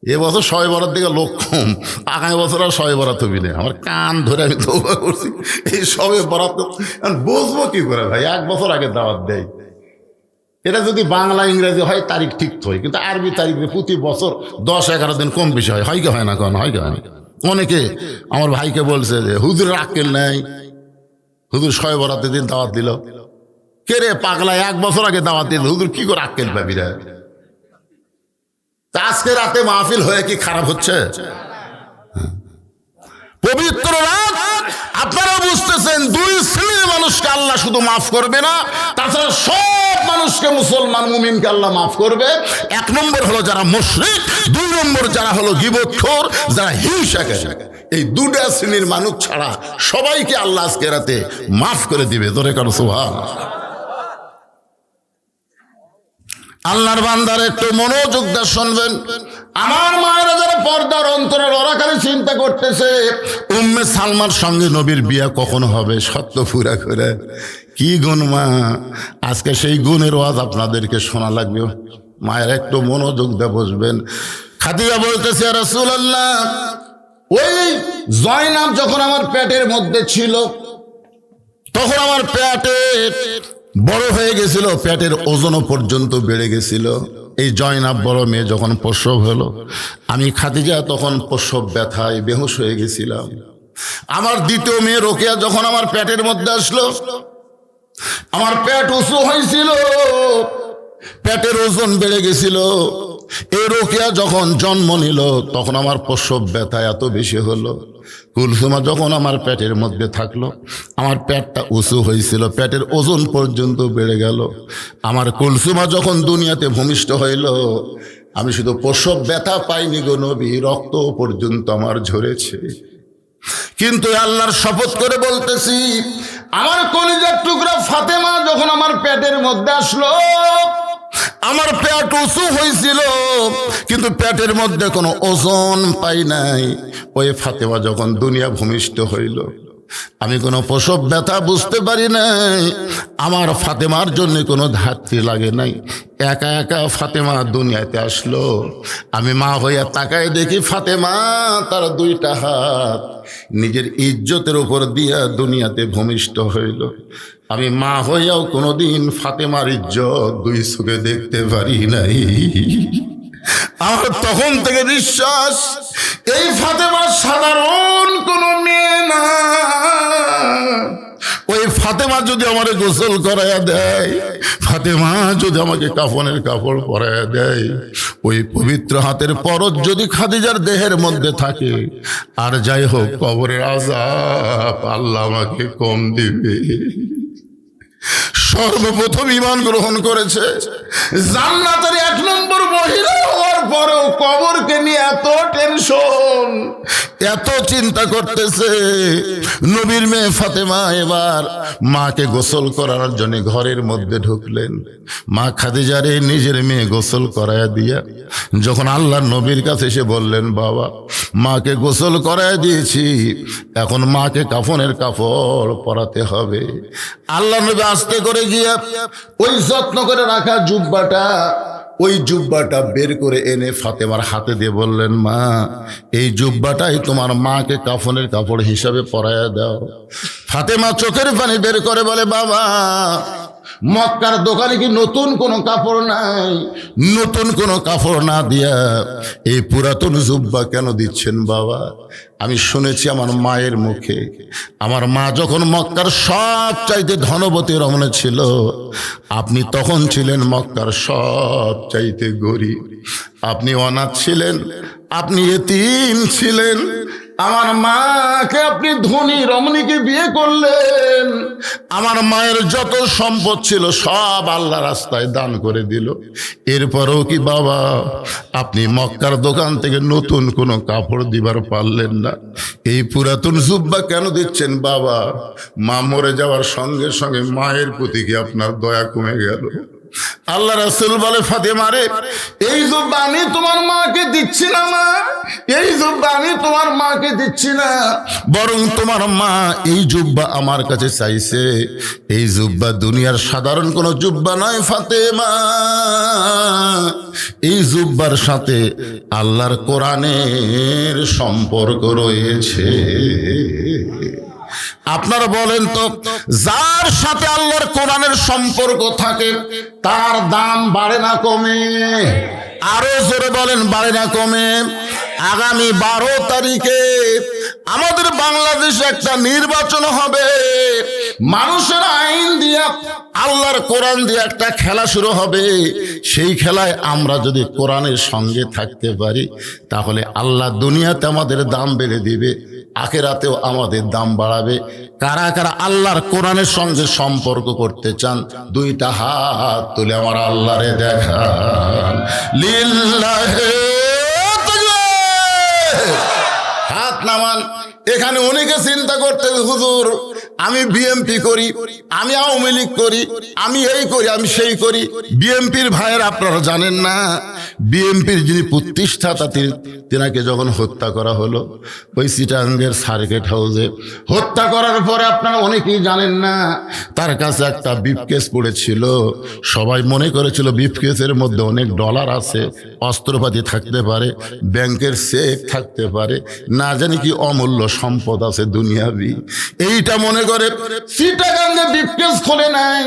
এবছর 100 বরাত দিকে লোক কম, আগামী বছর আর 100 বরাত হবি না। আমার কান ধরে আমি তওবা করছি, এই 100 বরাত বুঝবো কি করে ভাই? 1 বছর আগে দাওয়াত দেয়। এটা যদি বাংলা ইংরেজি হয় তারিখ ঠিক হয়, কিন্তু আরবি তারিখ প্রতি বছর 10-11 দিন কম বেশি হয়। হয় কি হয় না? কেন হয় কি হয় না? অনেকে আমার ভাইকে বলছে যে হুজুরের আক্কেল নাই, হুজুর 100 বরাতের দিন দাওয়াত দিল। কে রে পাগলা, 1 বছর আগে দাওয়াত দিল, হুজুর কি করে আক্কেল পাবি রে? আজকে রাতে মাহফিল হয়ে কি খারাপ হচ্ছে? পবিত্র রাত, আপনারা বুঝতেছেন 2 শ্রেণীর মানুষকে আল্লাহ শুধু মাফ করবে না, তাছাড়া সব মানুষকে মুসলমান মুমিনকে আল্লাহ মাফ করবে। 1 নম্বর হলো যারা মুশরিক, 2 নম্বর যারা হলো গীবতখোর, যারা হিংসাকারী। এই 2টা শ্রেণীর মানুষ ছাড়া সবাইকে আল্লাহ আজকে রাতে মাফ করে দিবে। জোরে কারো সুবহানাল্লাহ। আল্লাহর বান্দার একটু মনোযোগ দিয়ে শুনবেন। আমার মায়েরা যারা পর্দার অন্তরে ওরা খালি চিন্তা করতেছে উম্মে সালমার সঙ্গে নবীর বিয়ে কখন হবে, সত্য পুরা করে। কি গুণ মা, আজকে সেই গুণের ওয়াজ আপনাদেরকে শোনা লাগবে। মায়ের একটু মনোযোগ দিয়ে বসবেন। খাদিজা বলতেছে ইয়া রাসূলুল্লাহ, ওই জয়নাব যখন আমার পেটের মধ্যে ছিল তখন আমার পেটে বড় হয়ে গেছিল, পেটের ওজনও পর্যন্ত বেড়ে গেছিল। এই জয়নাব বড় মেয়ে যখন প্রসব হলো, আমি খাদিজা তখন প্রসব ব্যথায় বেহুশ হয়ে গেছিলাম। আমার দ্বিতীয় মেয়ে রোকেয়া যখন আমার পেটের মধ্যে আসলো, আমার পেট উঁচু হয়েছিল, পেটের ওজন বেড়ে গেছিল। এই রোকেয়া যখন জন্ম নিল তখন আমার প্রসব ব্যথা এত বেশি হলো। কুলসুমা যখন আমার পেটের মধ্যে থাকলো, আমার পেটটা উঁচু হয়েছিল, পেটের ওজন পর্যন্ত বেড়ে গেল। আমার কুলসুমা যখন দুনিয়াতে ভূমিষ্ঠ হইল, আমি শুধু প্রসব ব্যথা পাইনি গো নবী, রক্ত পর্যন্ত আমার ঝরেছে। কিন্তু আল্লাহর শপথ করে বলতেছি, আমার কলিজার টুকরা ফাতেমা যখন আমার পেটের মধ্যে আসলো, আমার পেট উঁচু হয়েছিল কিন্তু পেটের মধ্যে কোনো ওজন পাই নাই। ওই ফাতেমা যখন দুনিয়া ভূমিষ্ঠ হইল, আমি কোনো প্রসব ব্যথা বুঝতে পারি নাই। আমার ফাতেমার জন্য কোনো ধাত্রী লাগে নাই, একা একা ফাতেমা দুনিয়াতে আসলো। আমি মা হইয়া তাকায় দেখি ফাতেমা তার দুইটা হাত নিজের ইজ্জতের উপর দিয়া দুনিয়াতে ভূমিষ্ঠ হইল। আমি মা হইয়াও কোনোদিন ফাতেমার ইজ্জত দুই চোখে দেখতে পারি নাই। আমার তখন থেকে বিশ্বাস, এই ফাতেমা সাধারণ কোনো মেয়ে না। ওই ফাতেমা যদি আমাকে গোসল করাইয়া দেয়, ফাতেমা যদি আমাকে কাফনের কাপড় পরাইয়া দেয়, ওই পবিত্র হাতের পরত যদি খাদিজার দেহের মধ্যে থাকে, আর যাই হোক কবরের আযাব আল্লাহ আমাকে কম দিবে। সর্বপ্রথম ঈমান গ্রহণ করেছে, জান্নাতের 1 নম্বর মহিলা হওয়ার পরেও কবরকে নিয়ে এত টেনশন, এত চিন্তা করতেছে। নবীর মেয়ে ফাতেমা এবার মাকে গোসল করার জন্য ঘরের মধ্যে ঢুকলেন। মা খাদিজারে নিজের মেয়ে গোসল করায়া দিয়া যখন আল্লাহর নবীর কাছে এসে বললেন, বাবা মাকে গোসল করায় দিয়েছি, এখন মাকে কাফনের কাপড় পরাতে হবে। আল্লাহ নবী আস্তে করে গিয়া ওই যত্ন করে রাখা ওই জুব্বাটা বের করে এনে ফাতেমার হাতে দিয়ে বললেন, মা এই জুব্বাটাই তোমার মাকে কাফনের কাপড় হিসাবে পরায়া দাও। ফাতেমা চোখের পানি বের করে বলে, বাবা মক্কার দোকানে কি নতুন কোনো কাপড় নাই? নতুন কোনো কাপড় না দিয়া এই পুরাতন জুব্বা কেন দিচ্ছেন বাবা? আমি শুনেছি আমার মায়ের মুখে, আমার মা যখন মক্কার সব চাইতে ধনবতী রমণী ছিল, আপনি তখন ছিলেন মক্কার সব চাইতে গরিব, আপনি অনাথ ছিলেন, আপনি এতিম ছিলেন। আমার মাকে আপনি ধনী রমণীকে বিয়ে করলেন, আমার মায়ের যত সম্পদ ছিল সব আল্লাহ রাস্তায় দান করে দিল। এরপরেও কি বাবা আপনি মক্কার দোকান থেকে নতুন কোনো কাপড় দিবার পারলেন না? এই পুরাতন জুব্বা কেন দিচ্ছেন বাবা? মা মরে যাওয়ার সঙ্গে সঙ্গে মায়ের প্রতি কি আপনার দয়া কমে গেল? আল্লাহ রাসূল বলে, ফাতেমারে এই জুব্বা আমি তোমার মাকে দিচ্ছি না মা, এই জুব্বা আমি তোমার মাকে দিচ্ছি না, বরং তোমার মা এই জুব্বা আমার কাছে চাইছে। এই জুব্বা দুনিয়ার সাধারণ কোনো জুব্বা নয় ফাতেমা, এই জুব্বার সাথে আল্লাহর কোরআনের সম্পর্ক রয়েছে। আপনারা বলেন তো, যার সাথে আল্লাহর কোরআনের সম্পর্ক থাকে তার দাম বাড়ে না কমে? আরো জোরে বলেন, বাড়ে না কমে? আগামী 12 তারিখে আমাদের বাংলাদেশে একটা নির্বাচন হবে। মানুষের আইন দিয়া আল্লাহর কোরআন দিয়ে একটা খেলা শুরু হবে। সেই খেলায় আমরা যদি কোরআনের সঙ্গে থাকতে পারি, তাহলে আল্লাহ দুনিয়াতে আমাদের দাম বেড়ে দিবে, আখিরাতেও আমাদের দাম বাড়াবে। কারা কারা আল্লাহর কোরআনের সঙ্গে সম্পর্ক করতে চান, দুইটা হাত তুলে আমার আল্লাহরে দেখান। লিল্লাহে তাকবীর। হাত নামান। এখানে অনেকে চিন্তা করতে, হুজুর আমি বিএমপি করি, আমি আওয়ামী লীগ করি, আমি এই করি, আমি সেই করি। বিএমপির ভাইয়ের আপনারা জানেন না, বিএমপির যিনি প্রতিষ্ঠাতা তিনাকে যখন হত্যা করা হলো ওই চিটাগাঙ্গের সার্কিট হাউসে, হত্যা করার পরে আপনারা অনেকেই জানেন না তার কাছে একটা ব্রিফকেস পড়েছিল। সবাই মনে করেছিল ব্রিফকেসের মধ্যে অনেক ডলার আছে, অস্ত্রপাতি থাকতে পারে, ব্যাংকের চেক থাকতে পারে, না জানি কি অমূল্য সম্পদ আছে দুনিয়াবি। এইটা মনে করে চিটাগাঙ্গে ব্রিফকেস খোলে নাই।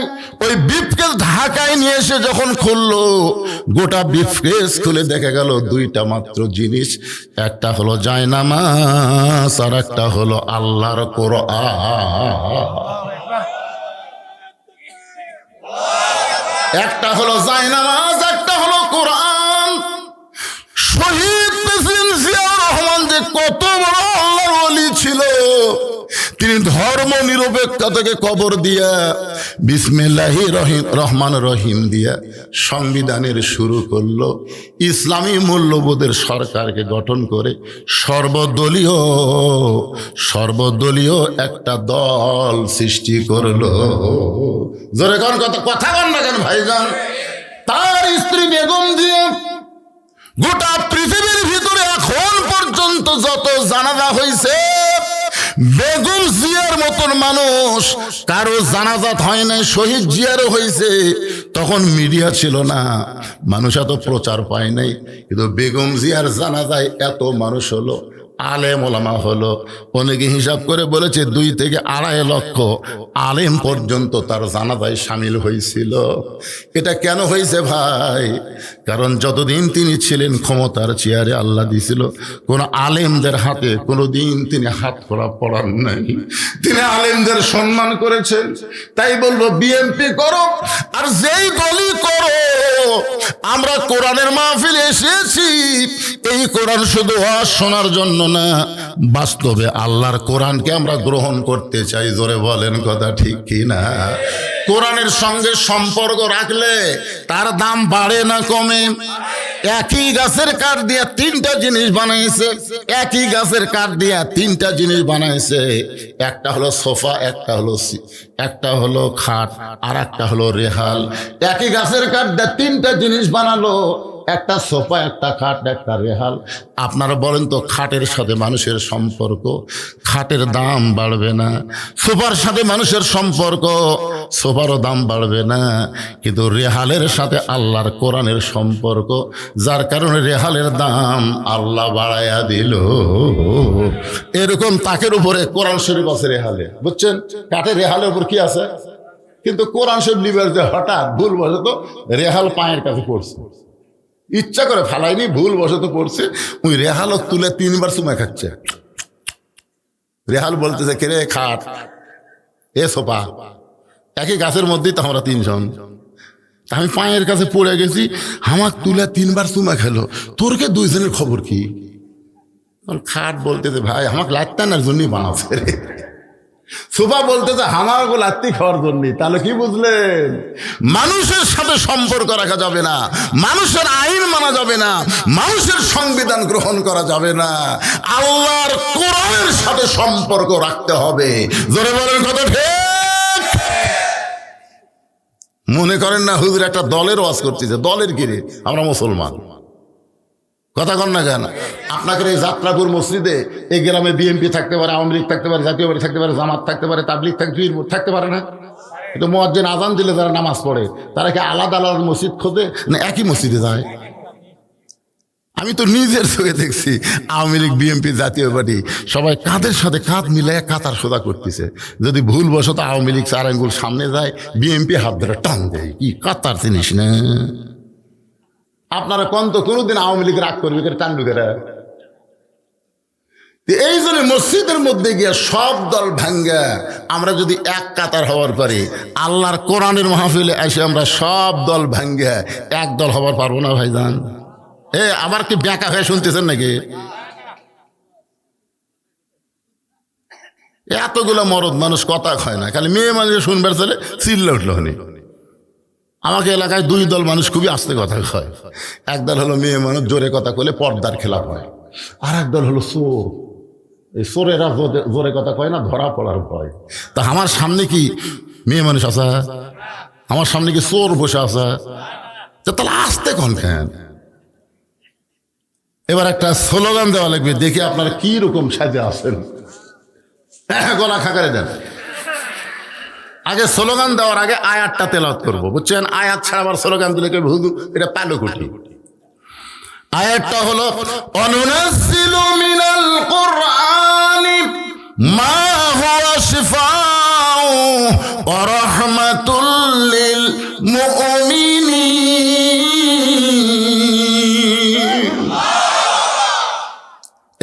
ওই ব্রিফকেস ঢাকায় নিয়ে এসে যখন খুললো, গোটা ব্রিফকেস খুলে দেখা গেল দুইটা মাত্র জিনিস, একটা হলো জায়নামাজ আর একটা হলো আল্লাহর কোরআন। একটা হলো জায়নামাজ, একটা হলো কোরআন। শহীদ প্রেসিডেন্ট জিয়াউর রহমান যে কত বড় আল্লাহর ওলি ছিল, তিনি ধর্ম নিরপেক্ষতাকে কবর দিয়া বিসমিল্লাহির রহমান রহিম দিয়া সংবিধানের শুরু করলো। ইসলামী মূল্যবোধের সরকারকে গঠন করে সর্বদলীয় একটা দল সৃষ্টি করলো। জোরে কোন কথা বল না কেন ভাইজান? তার স্ত্রী বেগম দিয়ে গোটা পৃথিবীর ভিতরে এখন পর্যন্ত যত জানাজা হয়েছে, বেগম জিয়ার মতন মানুষ কারো জানাজাত হয় নাই, শহীদ জিয়ারও হয়েছে। তখন মিডিয়া ছিল না, মানুষ এত প্রচার পায় নাই, কিন্তু বেগম জিয়ার জানাজায় এত মানুষ হলো, আলেম ওলামা হলো। অনেকে হিসাব করে বলেছে 2 থেকে 2.5 লক্ষ আলেম পর্যন্ত তার জানাজায় সামিল হয়েছিল। এটা কেন হয়েছে ভাই? কারণ যতদিন তিনি ছিলেন ক্ষমতার চেয়ারে, আল্লাহ দিছিল কোন আলেমদের হাতে কোনোদিন তিনি হাত করা পড়ান নাই। তিনি আলেমদের সম্মান করেছেন। তাই বলবো বিএনপি করো আর যেই দলই করো, আমরা কোরআনের মাহফিলে এসেছি এই কোরআন শুধু ওয়াজ শোনার জন্য না, বাস্তবে আল্লাহর কোরআনকে আমরা গ্রহণ করতে চাই। জোরে বলেন কথা ঠিক কি না? কোরআনের সঙ্গে সম্পর্ক রাখলে তার দাম বাড়ে না কমে? একই গাছের কাঠ দিয়ে 3টা জিনিস বানাইছে, একই গাছের কাঠ দিয়ে 3টা জিনিস বানাইছে। একটা হলো সোফা, একটা হলো খাট, আর একটা হলো রেহাল। একই গাছের কাঠ দিয়ে 3টা জিনিস বানালো, একটা সোফা, একটা খাট, একটা রেহাল। আপনারা বলেন তো, খাটের সাথে মানুষের সম্পর্ক, খাটের দাম বাড়বে না? সোফার সাথে মানুষের সম্পর্ক, সোফারও দাম বাড়বে না। কিন্তু রেহালের সাথে আল্লাহর কোরআনের সম্পর্ক, যার কারণে রেহালের দাম আল্লাহ বাড়াইয়া দিল। এরকম তাকের উপরে কোরআন শরীফ আছে রেহালে, বুঝছেন? কাঠের রেহালের উপর কি আছে? কিন্তু কোরআন শরীফ লিবার যে হঠাৎ ভুল বশত রেহাল পায়ের কাছে পড়ছে, ইচ্ছা করে ফালাইনি, ভুল বশত পড়ছে, ওই রেহালক তুলে 3বার চুমা খাচ্ছে। রেহাল বলতেছে, কে রে খাট, এ সোপা, একই গাছের মধ্যেই তো আমরা 3 জন। আমি পায়ের কাছে পড়ে গেছি, আমার তুলে 3বার চুমা খেলো, তোরকে 2 জনের খবর কি? খাট বলতেছে, ভাই আমাকে লাত্তানার জন্যই বানাচ্ছে রে। সোফা বলতেছে আমার গো লাত্তি খাওয়ার জন্য। তাহলে কি বুঝলেন? মানুষের সাথে সম্পর্ক রাখা যাবে না, মানুষের আইন মানা যাবে না, মানুষের সংবিধান গ্রহণ করা যাবে না, আল্লাহর কোরআনের সাথে সম্পর্ক রাখতে হবে। জোরে বলেন কথা ঠিক? মনে করেন না হুজুর একটা দলের ওয়াজ করতেছে, দলের কিরে, আমরা মুসলমান। কথা কন না কেন? আপনাকে এই যাত্রাপুর মসজিদে এই গ্রামে বিএনপি থাকতে পারে, আওয়ামী লীগ থাকতে পারে, জাতীয় পার্টি থাকতে পারে, জামাত থাকতে পারে, তাবলীগ থাকতে পারে না? কিন্তু মুয়াজ্জিন আজান দিলে যারা নামাজ পড়ে তারা কি আলাদা আলাদা মসজিদ খোঁজে না একই মসজিদে যায়? আমি তো নিজের চোখে দেখছি আওয়ামী লীগ, বিএনপি, জাতীয় পার্টি সবাই কাঁধের সাথে কাঁধ মিলে কাতার সোজা করতেছে। যদি ভুল বশত আওয়ামী লীগ 4 আঙ্গুল সামনে যায়, বিএনপি হাত ধরে টান দেয়। কি কাতার জিনিস না? আপনারা কোন তো কোনোদিন আওয়ামী লীগ রাগ করবে টান্ডুকেরা? এই জন্য মসজিদের মধ্যে গিয়ে সব দল ভাঙ্গা আমরা যদি এক কাতার হওয়ার পারি, আল্লাহর কোরআনের মাহফিলে এসে আমরা সব দল ভাঙ্গা এক দল হবার পারবো না ভাইজান? আবার কি ব্যাকা হয়ে শুনতেছেন নাকি? এতগুলো মরদ মানুষ কথা হয় না, খালি মেয়ে মানুষ শুনবার চলে চিল্লা উঠলো। আমাকে এলাকায় 2 দল মানুষ খুবই আস্তে কথা কয়। এক দল হলো মেয়ে মানুষ, জোরে কথা কইলে পর্দার খেলাপ হয়। আর এক দল হলো চোর, এই চোরেরা জোরে কথা কয় না, ধরা পড়ার ভয়। তা আমার সামনে কি মেয়ে মানুষ আছে? আমার সামনে কি চোর বসে আছে? তাহলে আসতে কোন খান? এবার একটা স্লোগান দেওয়া লাগবে, দেখি আপনারা কি রকম সাজে আসেন। গলা খাকারে দেন। আগে স্লোগান দেওয়ার আগে আয়াতটা তেলাওয়াত করবো, বুঝছেন? আয়াত ছাড়া আবার স্লোগান দিলে কেউ হুজুর এটা পালো কুটি। আয়াতটা হলো অনুনাজ্জিলু মিনাল কুরআনি মা হুয়া শিফাউ ওয়া রাহমাতুল লিল মুমিনিন।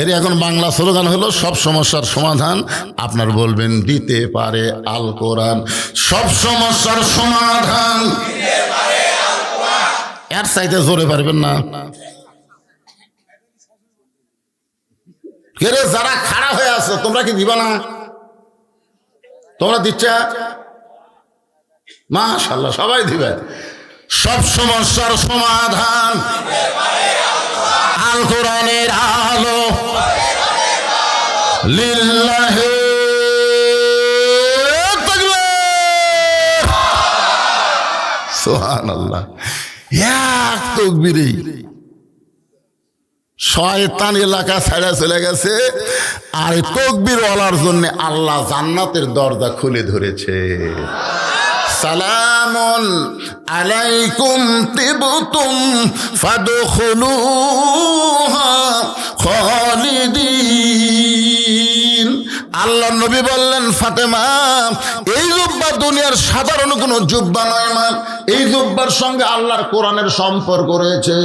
এর এখন বাংলা স্লোগান হলো সব সমস্যার সমাধান আপনার বলবেন দিতে পারে আল কোরআন। সব সমস্যার সমাধান দিতে পারে আল কোরআন। এর চাইতে জোরে পারবেন না। কেরে যারা খাড়া হয়ে আছে তোমরা কি দিবা না? তোমরা দিচ্ছা? মাশাআল্লাহ, সবাই দিবে। সব সমস্যার সমাধান আল কোরআনের আলো। লিল্লাহি তাকবীর, সুবহানাল্লাহ। এক তাকবীরে শয়তান এলাকা ছাড়া চলে গেছে, আর তাকবীর ওয়ালার জন্য আল্লাহ জান্নাতের দরজা খুলে ধরেছে। সালামুন আলাইকুম তিবতুম ফাদখুলুহা খালিদিন। আল্লাহ নবী বললেন, ফাতেমা এই জুব্বা দুনিয়ার সাধারণ কোনো জুব্বা নয় মা, এই জুব্বার সঙ্গে আল্লাহর কোরআনের সম্পর্ক রয়েছে।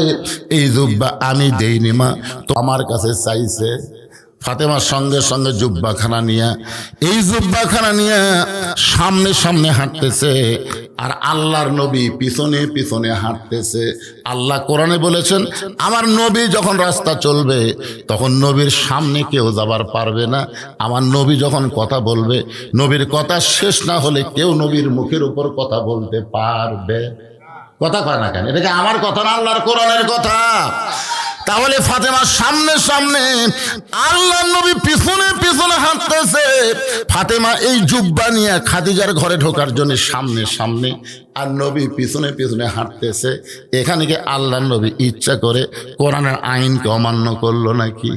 এই জুব্বা আমি দেইনি মা, তো আমার কাছে চাইছে। ফাতেমার সঙ্গে সঙ্গে জুব্বাখানা নিয়ে, এই জুব্বাখানা নিয়ে সামনে সামনে হাঁটতেছে, আর আল্লাহর নবী পিছনে পিছনে হাঁটতেছে। আল্লাহ কোরআনে বলেছেন, আমার নবী যখন রাস্তা চলবে তখন নবীর সামনে কেউ যাবার পারবে না। আমার নবী যখন কথা বলবে, নবীর কথা শেষ না হলে কেউ নবীর মুখের উপর কথা বলতে পারবে? কথা কয় না কেন? এটা আমার কথা না, আল্লাহর কোরআনের কথা। তাহলে ফাতেমার সামনে সামনে, আল্লাহ নবী পিছনে পিছনে হাঁটতেছে। ফাতেমা এই জুব্বা নিয়ে খাদিজার ঘরে ঢোকার জন্য সামনে সামনে, আর নবী পিছনে পিছনে হাঁটতেছে। এখানে কি আল্লাহ নবী ইচ্ছা করে কোরআনের আইনকে অমান্য করলো নাকি?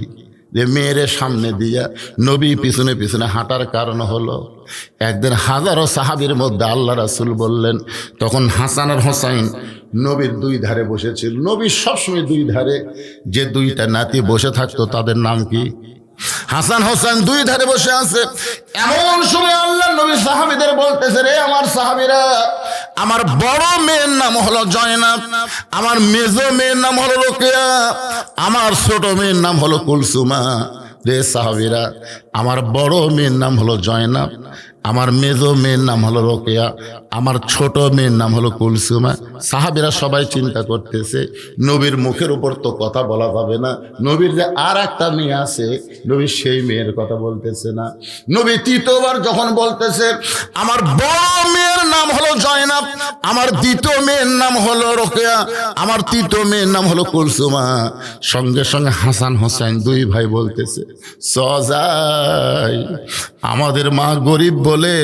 যে মেয়েরে সামনে দিয়া নবী পিছনে পিছনে হাঁটার কারণ হলো, একদিন হাজারো সাহাবীর মধ্যে আল্লাহ রাসূল বললেন, তখন হাসান আর হোসাইন নবীর দুই ধারে বসেছিল। নবীর সবসময় দুই ধারে যে দুইটা নাতি বসে থাকতো তাদের নাম কি? হাসান হোসেন দুই ধারে বসে আছে। এমন সময় আল্লাহ নবী সাহাবীদের বলতেছে, রে আমার সাহাবীরা, আমার বড় মেয়ের নাম হলো জয়নাব, আমার মেজো মেয়ের নাম হলো রোকেয়া, আমার ছোট মেয়ের নাম হলো কুলসুমা। রে সাহাবীরা, আমার বড় মেয়ের নাম হলো জয়নাব, আমার মেজো মেয়ের নাম হলো রোকেয়া, আমার ছোট মেয়ের নাম হলো কুলসুমা। সাহাবীরা সবাই চিন্তা করতেছে, নবীর মুখের উপর তো কথা বলা যাবে না, নবীর যে আর একটা মেয়ে আছে, নবী সেই মেয়ের কথা বলতেছে না। নবী তৃতীয়বার যখন বলতেছে, আমার বড় মেয়ের নাম হলো জয়নাব, আমার দ্বিতীয় মেয়ের নাম হলো রোকেয়া, আমার তৃতীয় মেয়ের নাম হলো কুলসুমা, সঙ্গে সঙ্গে হাসান হোসেন দুই ভাই বলতেছে, সজাই আমাদের মা গরিব বলে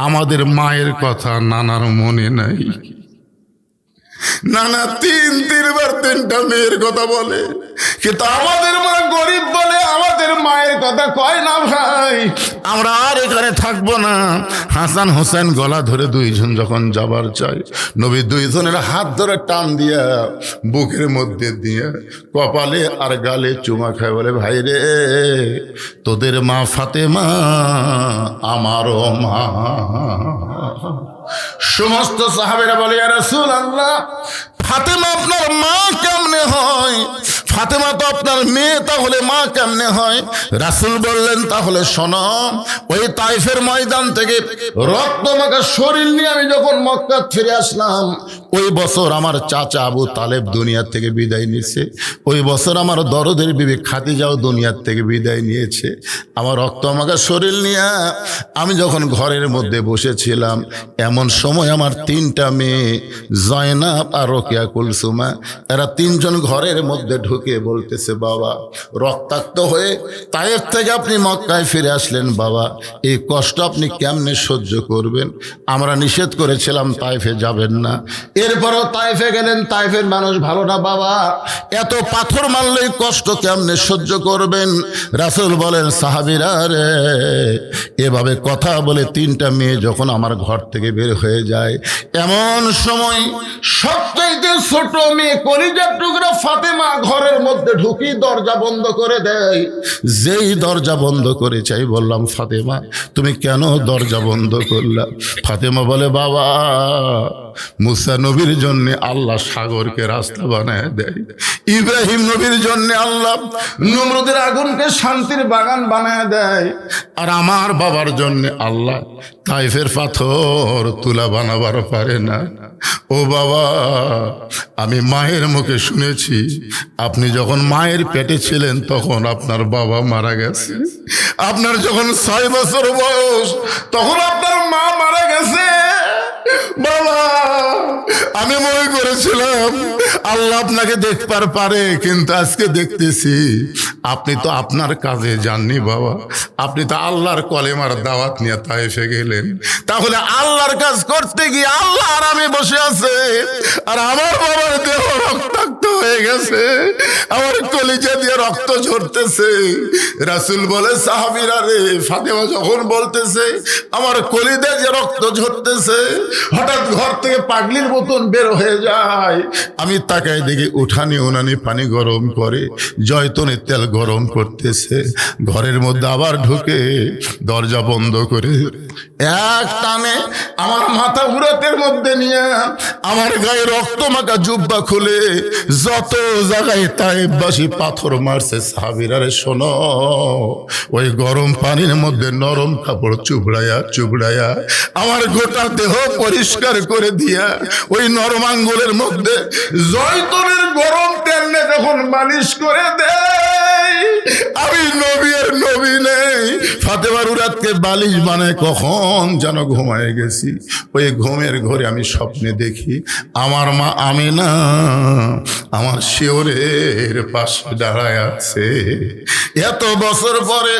আমাদের মায়ের কথা নানার মনে নাই। নানা তিনবার তিনটা মেয়ের কথা বলে, কিন্তু আমাদের মা গরিব বলে আমাদের মায়ের কথা কয় না ভাই, আমরা আর এখানে থাকবো না। হাসান হোসেন গলা ধরে দুইজন যখন যাবার চাই, নবী দুইজনের হাত ধরে টান দিয়া বুকের মধ্যে দিয়ে কপালে আর গালে চুমা খায়, বলে, ভাই রে, তোদের মা ফাতেমা আমারও মা। সমস্ত সাহাবীরা বলে, ইয়া রাসূলুল্লাহ, ফাতেমা আপনার মা কেমনে হয়? ফাতেমা তো আপনার মেয়ে, তাহলে মা কেমনে হয়? রাসূল বললেন, তাহলে শোনো, ওই তাইফের ময়দান থেকে রক্তমাখা শরীর নিয়ে আমি যখন মক্কা ফিরে আসলাম, ওই বছর আমার চাচা আবু তালেব দুনিয়ার থেকে বিদায় নিয়েছে, ওই বছর আমার দরদের বিবি খাদিজাও দুনিয়ার থেকে বিদায় নিয়েছে। আমার রক্ত আমাকে শরীর নিয়ে আমি যখন ঘরের মধ্যে বসেছিলাম, এমন সময় আমার তিনটা মেয়ে জয়নাব আর রোকেয়া কুলসুমা, এরা তিনজন ঘরের মধ্যে ঢুকে বলতেছে, বাবা রক্তাক্ত হয়ে তায়েফ থেকে আপনি মক্কায় ফিরে আসলেন, বাবা এই কষ্ট আপনি কেমনে সহ্য করবেন? আমরা নিষেধ করেছিলাম তায়েফে যাবেন না, এরপরও তায়েফে গেলেন, তায়েফের মানুষ ভালো না বাবা, এত পাথর মারলেই কষ্ট কেমনে সহ্য করবেন? রাসূল বলেন, সাহাবীরা রে, এভাবে কথা বলে তিনটা মেয়ে যখন আমার ঘর থেকে বের হয়ে যায়, এমন সময় সবচাইতে ছোট মেয়ে কলিজার টুকরা ফাতেমা ঘরের মধ্যে ঢুকি দরজা বন্ধ করে দেয়। যেই দরজা বন্ধ করে চাই বললাম, ফাতেমা তুমি কেন দরজা বন্ধ করলা? ফাতেমা বলে, বাবা মুসা নবীর জন্য আল্লাহ সাগরকে রাস্তা বানায় দেয়, ইব্রাহিম নবীর জন্য আল্লাহ নমরুদের আগুনকে শান্তির বাগান বানায় দেয়, আর আমার বাবার জন্য আল্লাহ তাইফের পাথর তুলা বানাবার পারে না। ও বাবা, আমি মায়ের মুখে শুনেছি আপনি যখন মায়ের পেটে ছিলেন তখন আপনার বাবা মারা গেছে, আপনার যখন 6 বছর বয়স তখন আপনার মা মারা গেছে। বাবা আমি মনে করেছিলাম আল্লাহ আপনাকে দেখবার পারে, কিন্তু আজকে দেখতেছি আপনি তো আপনার কাজে যাননি বাবা, আপনি তো আল্লাহর কলেমার দাওয়াত নিয়ে তায়েফে গেলেন। তাহলে আল্লাহর কাজ করতে গিয়ে আল্লাহ আরামে বসে আছে, আর আমার বাবার দেহ রক্তাক্ত হয়ে গেছে, আমার কলিজা দিয়ে রক্ত ঝরতেছে। রাসূল বলে, সাহাবীরা রে, ফাতেমা যখন বলতেছে আমার কলিজা দিয়ে রক্ত ঝরতেছে, হঠাৎ ঘর থেকে পাগলির মতন বের হয়ে যায়। আমি তাকাই দেখি উঠানি উনানি পানি গরম করে জয়তুনের তেল গরম করতেছে, ঘরের মধ্যে আবার ঢুকে দরজা বন্ধ করে এক টানে আমার মাথা উরাতের মধ্যে নিয়ে আমার গায়ে রক্ত মাখা জুব্বা খুলে যত জায়গায় তায়েফবাসী পাথর মারছে, সাহাবীরা রে শোনো, ওই গরম পানির মধ্যে নরম কাপড় চুবড়ায়া চুবড়ায়া আমার গোটা দেহ পরিষ্কার করে দিয়া ওই নরম আঙ্গুলের মধ্যে জয়তুনের গরম তেল যখন মালিশ করে দেয়, আমি নবী আর নবী নেই, ফাতেমার উরাতকে বালিশ বানায় কখন যেন ঘুমায় গেছি। ওই ঘুমের ঘরে আমি স্বপ্নে দেখি আমার মা আমিনা আমার শিওরের পাশে দাঁড়ায় আছে। এত বছর পরে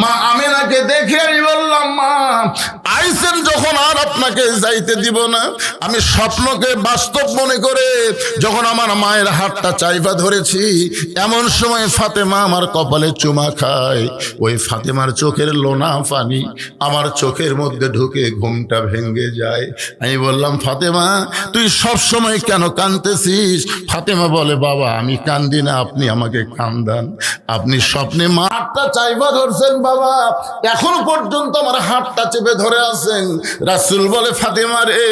মা আমিনাকে দেখে আমি বললাম, মা আইসেন যখন আর আপনাকে যাইতে দিব না। আমি স্বপ্নকে বাস্তব মনে করে যখন আমার মায়ের হাতটা চাইপা ধরেছি, এমন সময় ফাতেমা আমার কপালে চুমা খায়। ওই ফাতেমার চোখের লোনা পানি আমার চোখের মধ্যে ঢুকে ঘুমটা ভেঙে যায়। আমি বললাম, ফাতেমা তুই সব সময় কেন কাঁদতেছিস? ফাতেমা বলে, বাবা আমি কান্দি না, আপনি আমাকে কান্দান। আপনি স্বপ্নে মা হাতটা চাইপা ধরছেন বাবা, এখন পর্যন্ত আমার হাতটা চেপে ধরে আছেন। রাসূল বলে, ফাতেমা রে,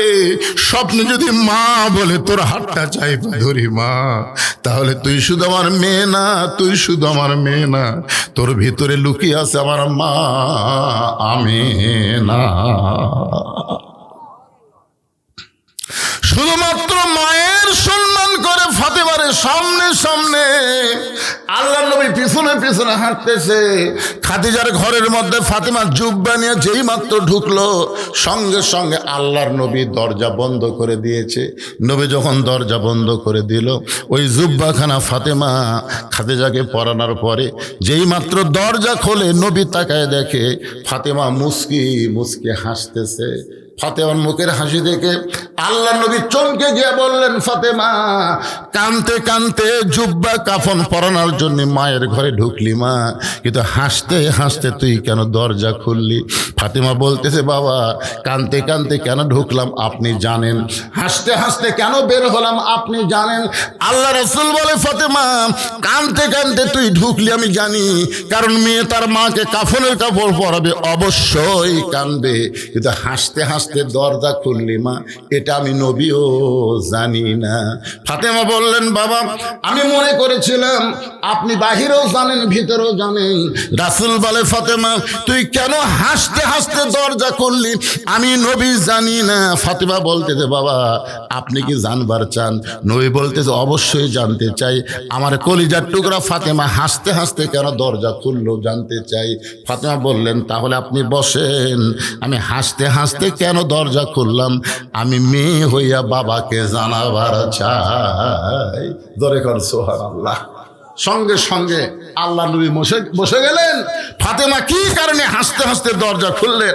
স্বপ্নে যদি মা বলে তোর হাতটা চাইপা ধরি মা, তাহলে তুই শুধু আমার মেয়ে না, তুই শুধু আমার মেয়ে না, তোর ভিতরে লুকিয়ে আছে আমার মা আমিনা। শুধুমাত্র মায়ের সম্মান করে ফাতেমারে সামনে সামনে আল্লাহ নবী পিছনে পিছনে হাঁটতেছে। খাদিজার ঘরের মধ্যে ফাতেমা জুব্বা নিয়ে যেই মাত্র ঢুকলো, সঙ্গে সঙ্গে আল্লাহর নবী দরজা বন্ধ করে দিয়েছে। নবী যখন দরজা বন্ধ করে দিল, ওই জুব্বাখানা ফাতেমা খাদিজাকে পরানোর পরে যেই মাত্র দরজা খোলে, নবী তাকায় দেখে ফাতেমা মুস্কি মুস্কি হাসতেছে। ফাতেমার মুখের হাসি দেখে আল্লাহ নবী চমকে গিয়ে বললেন, ফাতেমা কানতে কানতে জুব্বা কাফন পরানোর জন্য মায়ের ঘরে ঢুকলি মা, কিন্তু হাসতে হাসতে তুই কেন দরজা খুললি? ফাতেমা বলতেছে, বাবা কানতে কানতে কেন ঢুকলাম আপনি জানেন, হাসতে হাসতে কেন বের হলাম আপনি জানেন। আল্লাহ রাসূল বলে, ফাতেমা কানতে কানতে তুই ঢুকলি আমি জানি, কারণ মেয়ে তার মাকে কাফনের কাপড় পরাবে, অবশ্যই কানবে, কিন্তু হাসতে হাসতে দরজা খুললি মা, এটা আমি নবীও জানি না। ফাতেমা বলল, বললেন, বাবা আমি মনে করেছিলাম আপনি বাহিরেও জানেন ভিতরেও জানেন। রাসূল বলে, ফাতেমা তুই কেন হাসতে হাসতে দরজা খুললি? আমি নবী জানি না। ফাতেমা বলতেছে, বাবা আপনি কি জানবার চান? নবী বলতেছে, অবশ্যই জানতে চাই। আমার কলিজার টুকরা ফাতেমা হাসতে হাসতে কেন দরজা খুললো জানতে চাই। ফাতেমা বললেন, তাহলে আপনি বসেন। আমি হাসতে হাসতে কেন দরজা খুললাম আমি মেয়ে হইয়া বাবাকে জানাবার চাই। দরে কর সুবহানাল্লাহ। সঙ্গে সঙ্গে আল্লাহ নবী বসে গেলেন। ফাতেমা কি কারণে হাসতে হাসতে দরজা খুললেন?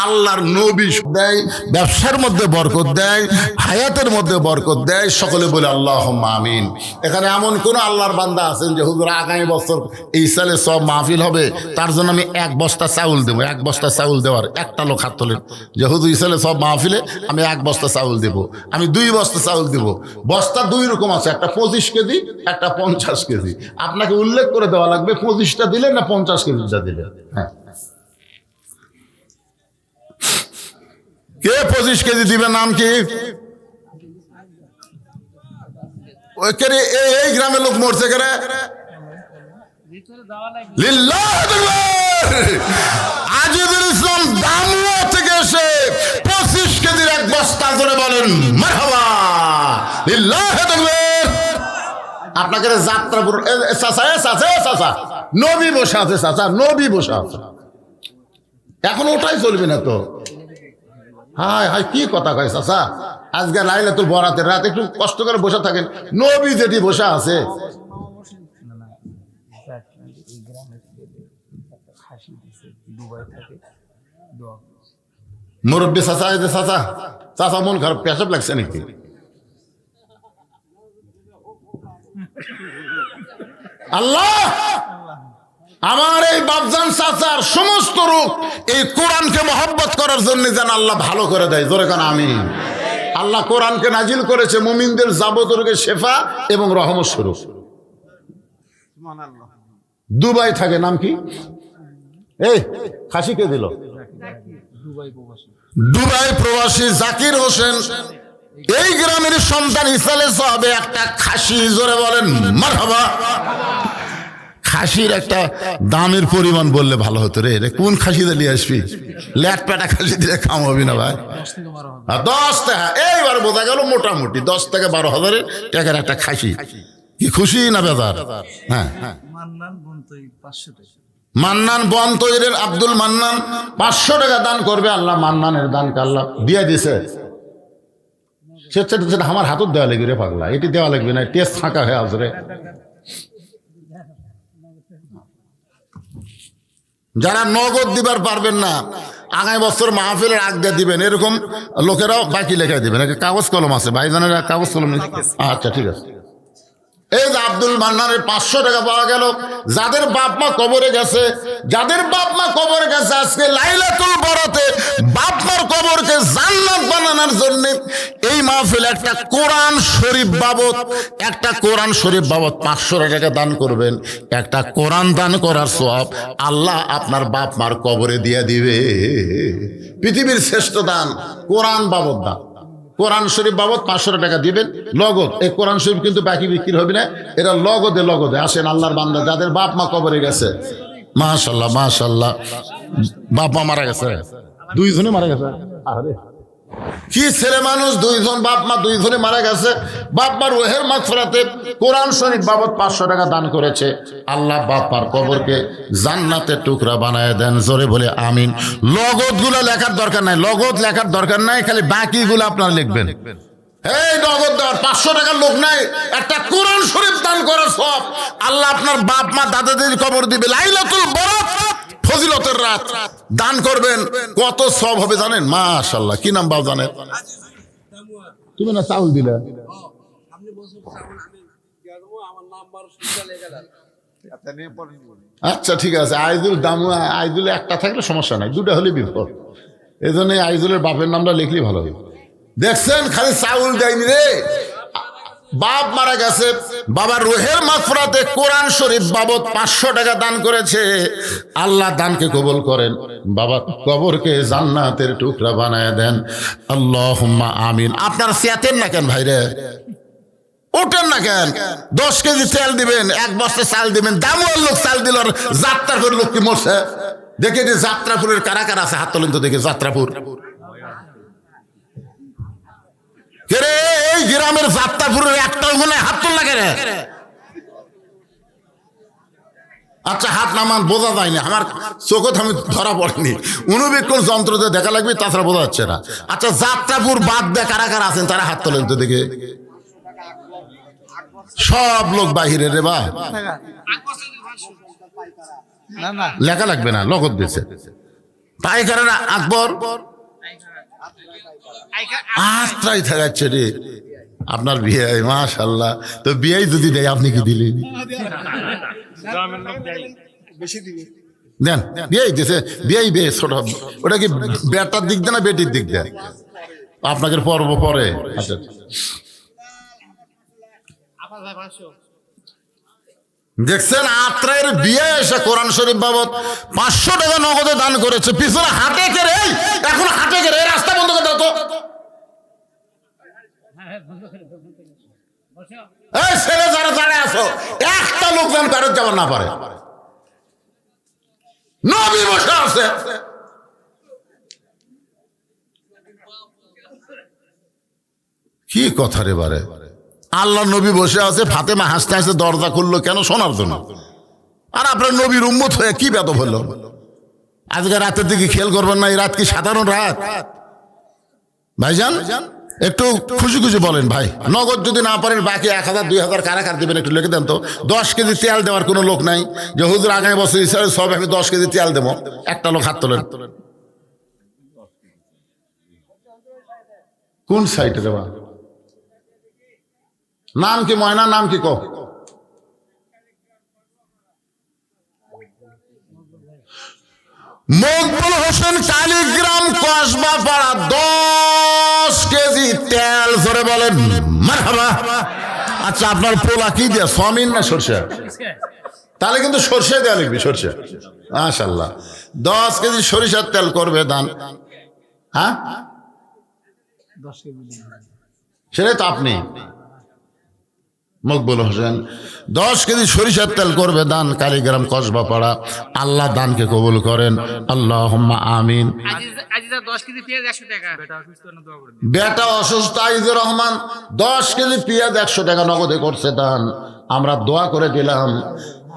আল্লাহর নবী দেয়, ব্যবসার মধ্যে বরকত দেয়, হায়াতের মধ্যে বরকত দেয়। সকলে বলে আল্লাহুম্মা আমিন। এখানে এমন কোন আল্লাহর বান্দা আছেন যে হুজুর আগামী বছর এই সালে সব মাহফিল হবে, তার জন্য আমি 1 বস্তা চাউল দেবো? 1 বস্তা চাউল দেওয়ার একটা লোক হাত তোলেন যে হুজুর এই সালে সব মাহফিলে আমি 1 বস্তা চাউল দেব, আমি 2 বস্তা চাউল দেব। বস্তা 2 রকম আছে, একটা 25 কেজি, একটা 50 কেজি। আপনাকে উল্লেখ করে দেওয়া লাগবে 25টা দিলেন না 50 কেজিটা দিলেন। হ্যাঁ, কে 25 কেজি দিবে? নাম কি? ওই কে রে? এই গ্রামের লোক মরছে কে রে? লিল্লাহ আজিজুল ইসলাম দামুয়া থেকে এসে 25 কেজির 1 বস্তা ধরে বলেন মারহাবা লিল্লাহ তাকবীর। আপনাকে যাত্রা চাচা নবী বসে আছে, চাচা নবী বসে আছে, এখন ওটাই চলবে না তো? হায় হায় কি কথা কয় চাচা, আজকে লাইলাতুল বরাতের রাত একটু কষ্ট করে বসে থাকেন, নবী যেটি বসে আছে। মুরব্বী চাচা, এই যে চাচা, চাচা মন খারাপ, পেশাব লাগছে নাকি? আল্লাহ আমার এই বাপজান চাচার সমস্ত রূপ এই কোরআনকে মহব্বত করার জন্য যেন আল্লাহ ভালো করে দেয়। জোরে কান আমিন। আল্লাহ কোরআনকে নাজিল করেছে মুমিনদের যাবতীয় রোগের শেফা এবং রহমত স্বরূপ। দুবাই থাকে, নাম কি? এই খাসি কে দিল? দুবাই প্রবাসী জাকির হোসেন এই গ্রামের সন্তান ইসালে সাহাবে একটা খাসি, জোরে বলেন মারহাবা। খাসির একটা দামের পরিমাণ বললে ভালো হতো রে। কোন খাসি দিয়ে আসবি? ল্যাট প্যাটা খাসি দিলে কাম হবে না ভাই। 10 টাকা, এইবার বোঝা গেল মোটামুটি 10 থেকে 12,000 টাকার একটা খাসি। কি খুশি না বেজার? হ্যাঁ, মান্নান বন তৈরির আব্দুল মান্নান 500 টাকা দান করবে। আল্লাহ মান্নানের দানকে আল্লাহ দিয়ে দিছে। সেটা আমার হাতত দেওয়া লাগবে রে পাগলা, এটি দেওয়া লাগবে না, টেস্ট ফাঁকা হয়ে আসবে। যারা নগদ দিবার পারবেন না আগামী বছর মাহফিলের আগ দিয়ে দিবেন, এরকম লোকেরাও বাকি লেখা দিবেন। কাগজ কলম আছে ভাইজানেরা, কাগজ কলম। আচ্ছা ঠিক আছে। এই যে আব্দুল মান্নানের 500 টাকা পাওয়া গেল। যাদের বাপ মা কবরে গেছে, যাদের বাপ মা কবরে গেছে, আজকে লাইলাতুল বরাতে বাপ মার কবরকে জান্নাত বানানোর জন্য এই মাহফিল একটা কোরআন শরীফ বাবদ, একটা কোরআন শরীফ বাবদ 500 টাকা দান করবেন। একটা কোরআন দান করার সওয়াব আল্লাহ আপনার বাপ মার কবরে দিয়ে দিবে। পৃথিবীর শ্রেষ্ঠ দান কোরআন বাবদ দান। কোরআন শরীফ বাবদ 500 টাকা দিবেন লগদ। এই কোরআন শরীফ কিন্তু বাকি বিক্রি হবে না, এটা লগদে আসেন আল্লাহর বান্দা যাদের বাপ মা কবরে গেছে। মাশাআল্লাহ মাশাআল্লাহ, বাপ মা মারা গেছে, 2 জনে মারা গেছে। আরে কি ছেলে মানুষ, 2 জন বাপ মা 2 জনে মারা গেছে। বাপ মার রুহের মাগফিরাতে কোরআন শরীফ বাবদ 500 টাকা দান করেছে। আল্লাহ বাপ মার কবরকে জান্নাতের টুকরা বানায় দেন। জোরে বলে আমিন। লগদ গুলা লেখার দরকার নাই, লগদ লেখার দরকার নাই, খালি বাকি গুলো আপনারা লিখবেন। এই নগদ দেওয়ার 500 টাকার লোক নাই, একটা কোরআন শরীফ দান করার সব আল্লাহ আপনার বাপ মা দাদা দাদির কবর দিবে। লাইলাতুল বরাত ফজিলতের রাত দান করবেন, কত সব হবে জানেন? মাশাআল্লাহ। কি নাম বাপ জানেন? তুমি না চাউল দিলে? আচ্ছা ঠিক আছে। আইজুল দামুয়া, আইজুল একটা থাকলে সমস্যা নাই, 2টা হলে বিপদ। এই জন্য আইজুলের বাপের নামটা লিখলেই ভালো হবে। দেখছেন খালি চাউল দেয়নি রে, বাপ মারা গেছে, বাবার রুহের মাগফিরাতে কোরআন শরীফ বাবদ 500 টাকা দান করেছে। আল্লাহ দানকে কবুল করেন, বাবার কবরকে জান্নাতের টুকরা বানায় দেন। আল্লাহুম্মা আমিন। আপনার চেতেন না কেন ভাইরে? ওঠেন না কেন? 10 কেজি তেল দিবেন, 1 বস্তা চাল দিবেন, দামুয়ার লোক চাল দিল, আর যাত্রাপুর লোক কি মরছে? দেখে যে যাত্রাপুরের কারা কারা আছে, হাত তোলেন তো দেখে। যাত্রাপুর কে? এই গ্রামের যাত্রাপুরের একটাও গুনে হাত তোল না কেন? আচ্ছা, হাত নামান, বোঝা যায় না, আমার চোখত আমি ধরা পড়েনি, অনুবীক্ষণ যন্ত্রতে দেখা লাগবে, তাছাড়া বোঝা যাচ্ছে না। আচ্ছা, যাত্রাপুর বাদ দিয়ে কারা কারা আছেন তারা হাত তোলেন তো দেখে। সব লোক বাহিরে রে বা, লেখা লাগবে না, লগত দিচ্ছে তাই কারণে আকবর আত্রাই থাকাচ্ছে রে আপনার বিয়ে। মাশাআল্লাহ, তো বিয়ে যদি দেয় আপনি কি দিলেন? দেন, বিয়ে দিছে, বিয়ে ছোট, ওটা কি বেটার দিক দেয় না বেটির দিক দেয়? আপনাকে পর্ব পরে। আচ্ছা, দেখছেন আত্রায়ের বিয়ে এসে কোরআন শরীফ বাবদ 500 টাকা নগদে দান করেছে। পিছনে হাটে কেড়ে, এখন হাটে কেড়ে রাস্তা বন্ধ করে দাও তো। এই ছেলে যারা দাঁড়ায় আছো, একটা লোক যেন ফেরত যাবার না পারে। নবী বসে আছে, কি কথা রে বারে? আল্লাহ নবী বসে আছে, ফাতেমা হাসতে হাসতে দরজা খুললো কেন? শোনার জন্য। আর আপনার নবীর উম্মত হয়ে কি বেদব হলো? আজকে রাতের দিকে খেয়াল করবেন না, এই রাত কি সাধারণ রাত? ভাইজান একটু খুশি খুশি বলেন ভাই। নগদ যদি না পারেন, বাকি 1000 2000 কারা কার দিবেন একটু লিখে দেন তো। 10 কেজি তেল দেওয়ার কোনো লোক নাই যে হুজুর আগামী বছর হিসাবে সব আমি 10 কেজি তেল দেবো? একটা লোক হাত তোলেন। কোন সাইটে দেবা? নাম কি ময়না? নাম কি কো? মকবুল হোসেন, কালীগ্রাম, কসবা পাড়া, 10 কেজি তেল। ধরে বলেন মারহাবা। আচ্ছা, আপনার পোলা কি দেয়া, সমিন না সরষে? তাহলে কিন্তু সরষে দেওয়া লিখবি, সরষে। মাশাআল্লাহ, 10 কেজি সরিষার তেল করবে দান। হ্যাঁ, সেটাই তো আপনি মকবুল হোসেন 10 কেজি সরিষার তেল করবে দান, কালীগ্রাম, কসবা পাড়া। আল্লাহ দানকে কবুল করেন, আল্লাহুম্মা আমিন। বেটা অসুস্থ, আইজুর রহমান 10 কেজি পেঁয়াজ 100 টাকা নগদে করছে দান। আমরা দোয়া করে দিলাম,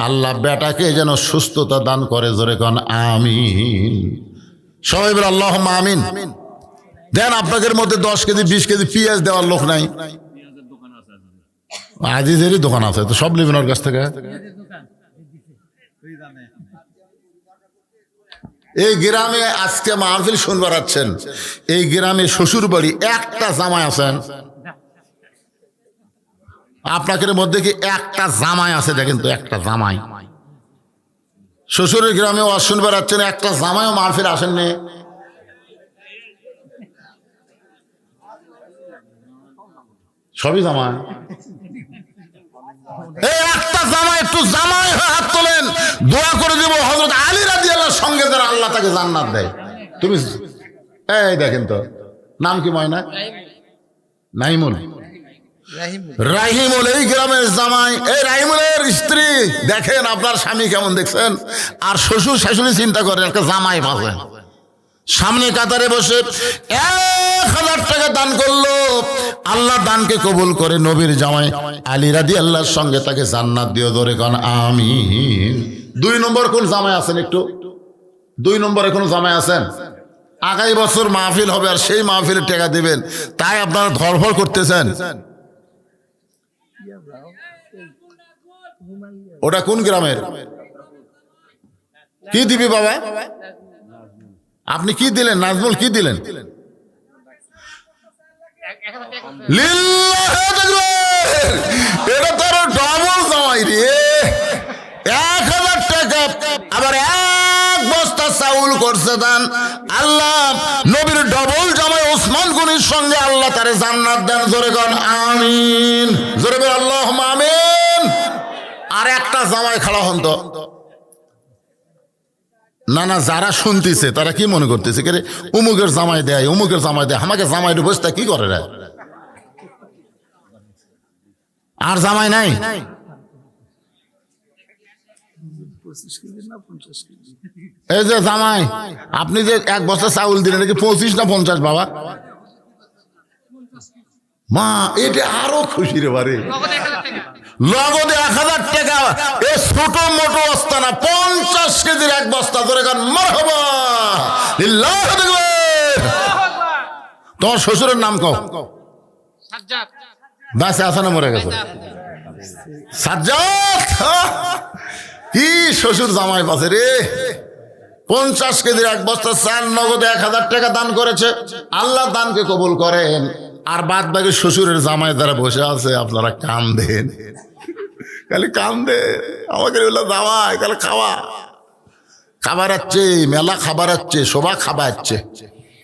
আল্লাহ বেটাকে যেন সুস্থতা দান করে। জোরে কোন আমিন। সবাই বলে আল্লাহুম্মা আমিন। দেন, আপনাদের মধ্যে 10 কেজি 20 কেজি পেঁয়াজ দেওয়ার লোক নাই? আজিজেরই দোকান আছে, তো সব নেবেন ওর কাছ থেকে। এই গ্রামে আজকে মাহফিল শুনবার আছেন, এই গ্রামে শ্বশুর বাড়ি একটা জামাই আছেন? আপনাদের মধ্যে কি একটা জামাই আছে? দেখেন তো, একটা জামাই। শ্বশুরের গ্রামে ওয়াজ শুনবার আছেন, একটা জামাইও মাহফিল আসেননি। সবই জামাই। এই একটা জামাই, একটু জামাই হাত তোলেন, দোয়া করে দেব হযরত আলী রাদিয়াল্লাহু সঙ্গে যারা আল্লাহ তাকে জান্নাত দেয়। তুমি এই দেখেন তো, নাম কি ময়না? নাইমুল, রাহিমুল। এই গ্রামের জামাই, এই রাহিমুলের স্ত্রী। দেখেন আপনার স্বামী কেমন দেখছেন? আর শ্বশুর শাশুড়ি চিন্তা করেন, একটা জামাই পাবেন। সামনে কাতারে বসে 1000 টাকা দান করলো, আল্লাহ দানকে কবুল করে নবীর জামাই আলী রাদিয়াল্লাহর সঙ্গে তাকে জান্নাত দিও। ধরে কোন আমিন। 2 নম্বর কোন জামাই আছেন? একটু 2 নম্বরে কোন জামাই আছেন? আগামী বছর মাহফিল হবে, আর সেই মাহফিলে টাকা দিবেন, তাই আপনারা ধরফর করতেছেন। ওটা কোন গ্রামের? কি দিবি বাবা? আপনি কি দিলেন? নাজমুল কি দিলেন? এটা তো ডবল জামাই রে। 1000 টাকা, আবার 1 বস্তা চাউল করছে দান। আল্লাহ নবীর ডবল জামাই ওসমান গনির সঙ্গে আল্লাহ তারে জান্নাত দেন। জোরে কোন আমিন। জোরে বল আল্লাহুম্মা আমিন। আর একটা জামাই খাড়া হন তো। না না, যারা শুনতেছে তারা কি মনে করতেছে, কে রে উমুকের জামাই দেয়, উমুকের জামাই দেয়, আমাকে জামাই বসতে কি করে রে? আর জামাই নাই? 25 কেজি না 50 কেজি? এই যে জামাই, আপনি যে 1 বস্তা চাউল দিলেন, নাকি 25 না 50 বাবা? মা এটা আরো খুশি রে বারে, নগদে 1000 টাকা। এ ছোট মোটো বস্তা না, 50 কেজির 1 বস্তা। ধরে গান মারহাবা লিল্লাহ তাকবীর। তোমার শ্বশুরের নাম কও। সাজ্জাদ। বাসে আসা না মরে গেছে? সাজ্জাদ। কি শ্বশুর জামাই পাশে রে। 50 কেজির 1 বস্তা চাল নগদে 1000 টাকা দান করেছে। আল্লাহ দানকে কবুল করেন। আর বাদ বাকি শ্বশুরের জামাই যারা বসে আছে, আপনারা কান্দেন, খালি কান্দেন। আমাকে বললো জামাই তাহলে খাওয়া, খাবার আছে, মেলা খাবার আছে, সবাই খাবার আছে।